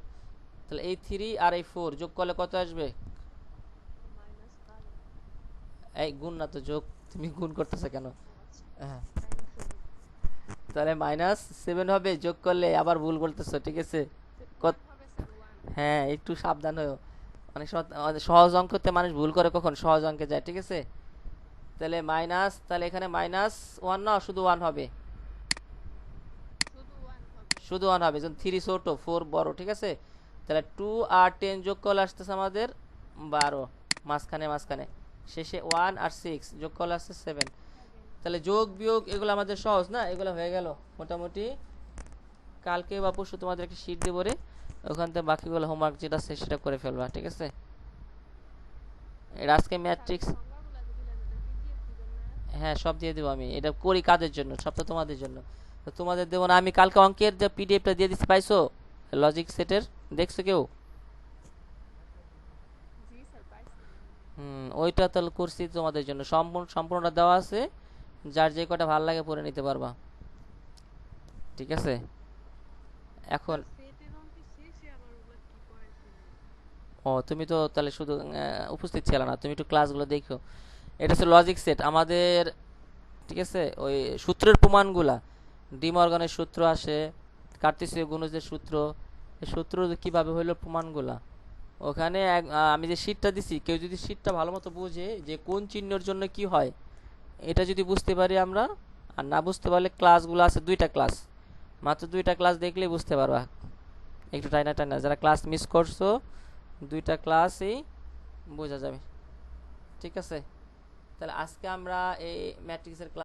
তাহলে এই 3 আর এই 4 যোগ করলে কত আসবে? এই গুণ না তো, যোগ, তুমি গুণ করতেছ কেন? হ্যাঁ, তাহলে -7 হবে যোগ করলে, আবার ভুল বলতেছো, ঠিক আছে। কত? হ্যাঁ, একটু সাবধান হও, অনেক সময় সহজ অঙ্কতে মানুষ ভুল করে, কখন সহজ অঙ্কে যায়, ঠিক আছে। তাহলে মাইনাস, তাহলে এখানে -1 না, শুধু 1 হবে, শুধু 1 হবে, যখন 3 ছোট 4 বড়, ঠিক আছে। তাহলে 2 আর 10 যোগ করলে আসতেছে আমাদের 12, মাঝখানে মাঝখানে, শেষে 1 আর 6 যোগ করলে আসছে 7। তাহলে যোগ বিয়োগ এগুলো আমাদের সহজ না, এগুলো হয়ে গেল মোটামুটি। কালকে বা পরশু তোমাদেরকে শীট দেবো রে, ওখান থেকে বাকিগুলো হোমওয়ার্ক যেটা আছে সেটা করে ফেলবা, ঠিক আছে। এটা আজকে ম্যাট্রিক্স, হ্যাঁ সব দিয়ে দেবো আমি, এটা করি কাদের জন্য? সব তো তোমাদের জন্য, তো তোমাদের দেবো না আমি? কালকে অঙ্কের যে পিডিএফটা দিয়ে দিচ্ছি, পাইছো? লজিক সেটের, দেখছো কেউ? ওইটা তাহলে করছি তোমাদের জন্য, সম্পূর্ণটা দেওয়া আছে, যার যে কটা ভালো লাগে পড়ে নিতে পারবা, ঠিক আছে। এখন ও, তুমি তো তাহলে শুধু উপস্থিত ছিল না, তুমি একটু ক্লাসগুলো দেখো। এটা হচ্ছে লজিক সেট আমাদের, ঠিক আছে। ওই সূত্রের প্রমাণগুলা, ডি মর্গানের সূত্র আসে, কার্তেশীয় গুণজের সূত্র, এই সূত্র কিভাবে হইলো প্রমাণগুলা, ওখানে আমি যে শীটটা দিছি, কেউ যদি শীটটা ভালো মতো বুঝে যে কোন চিহ্নের জন্য কি হয়, এটা যদি বুঝতে পারি আমরা, আর না বুঝতে পারলে ক্লাসগুলো আছে 2টা ক্লাস, মাত্র 2টা ক্লাস দেখলেই বুঝতে পারবা, একটু টাইনা টাইনা, যারা ক্লাস মিস করছো 2টা ক্লাসই বোঝা যাবে, ঠিক আছে। তাহলে আজকে আমরা এই ম্যাট্রিক্সের ক্লাস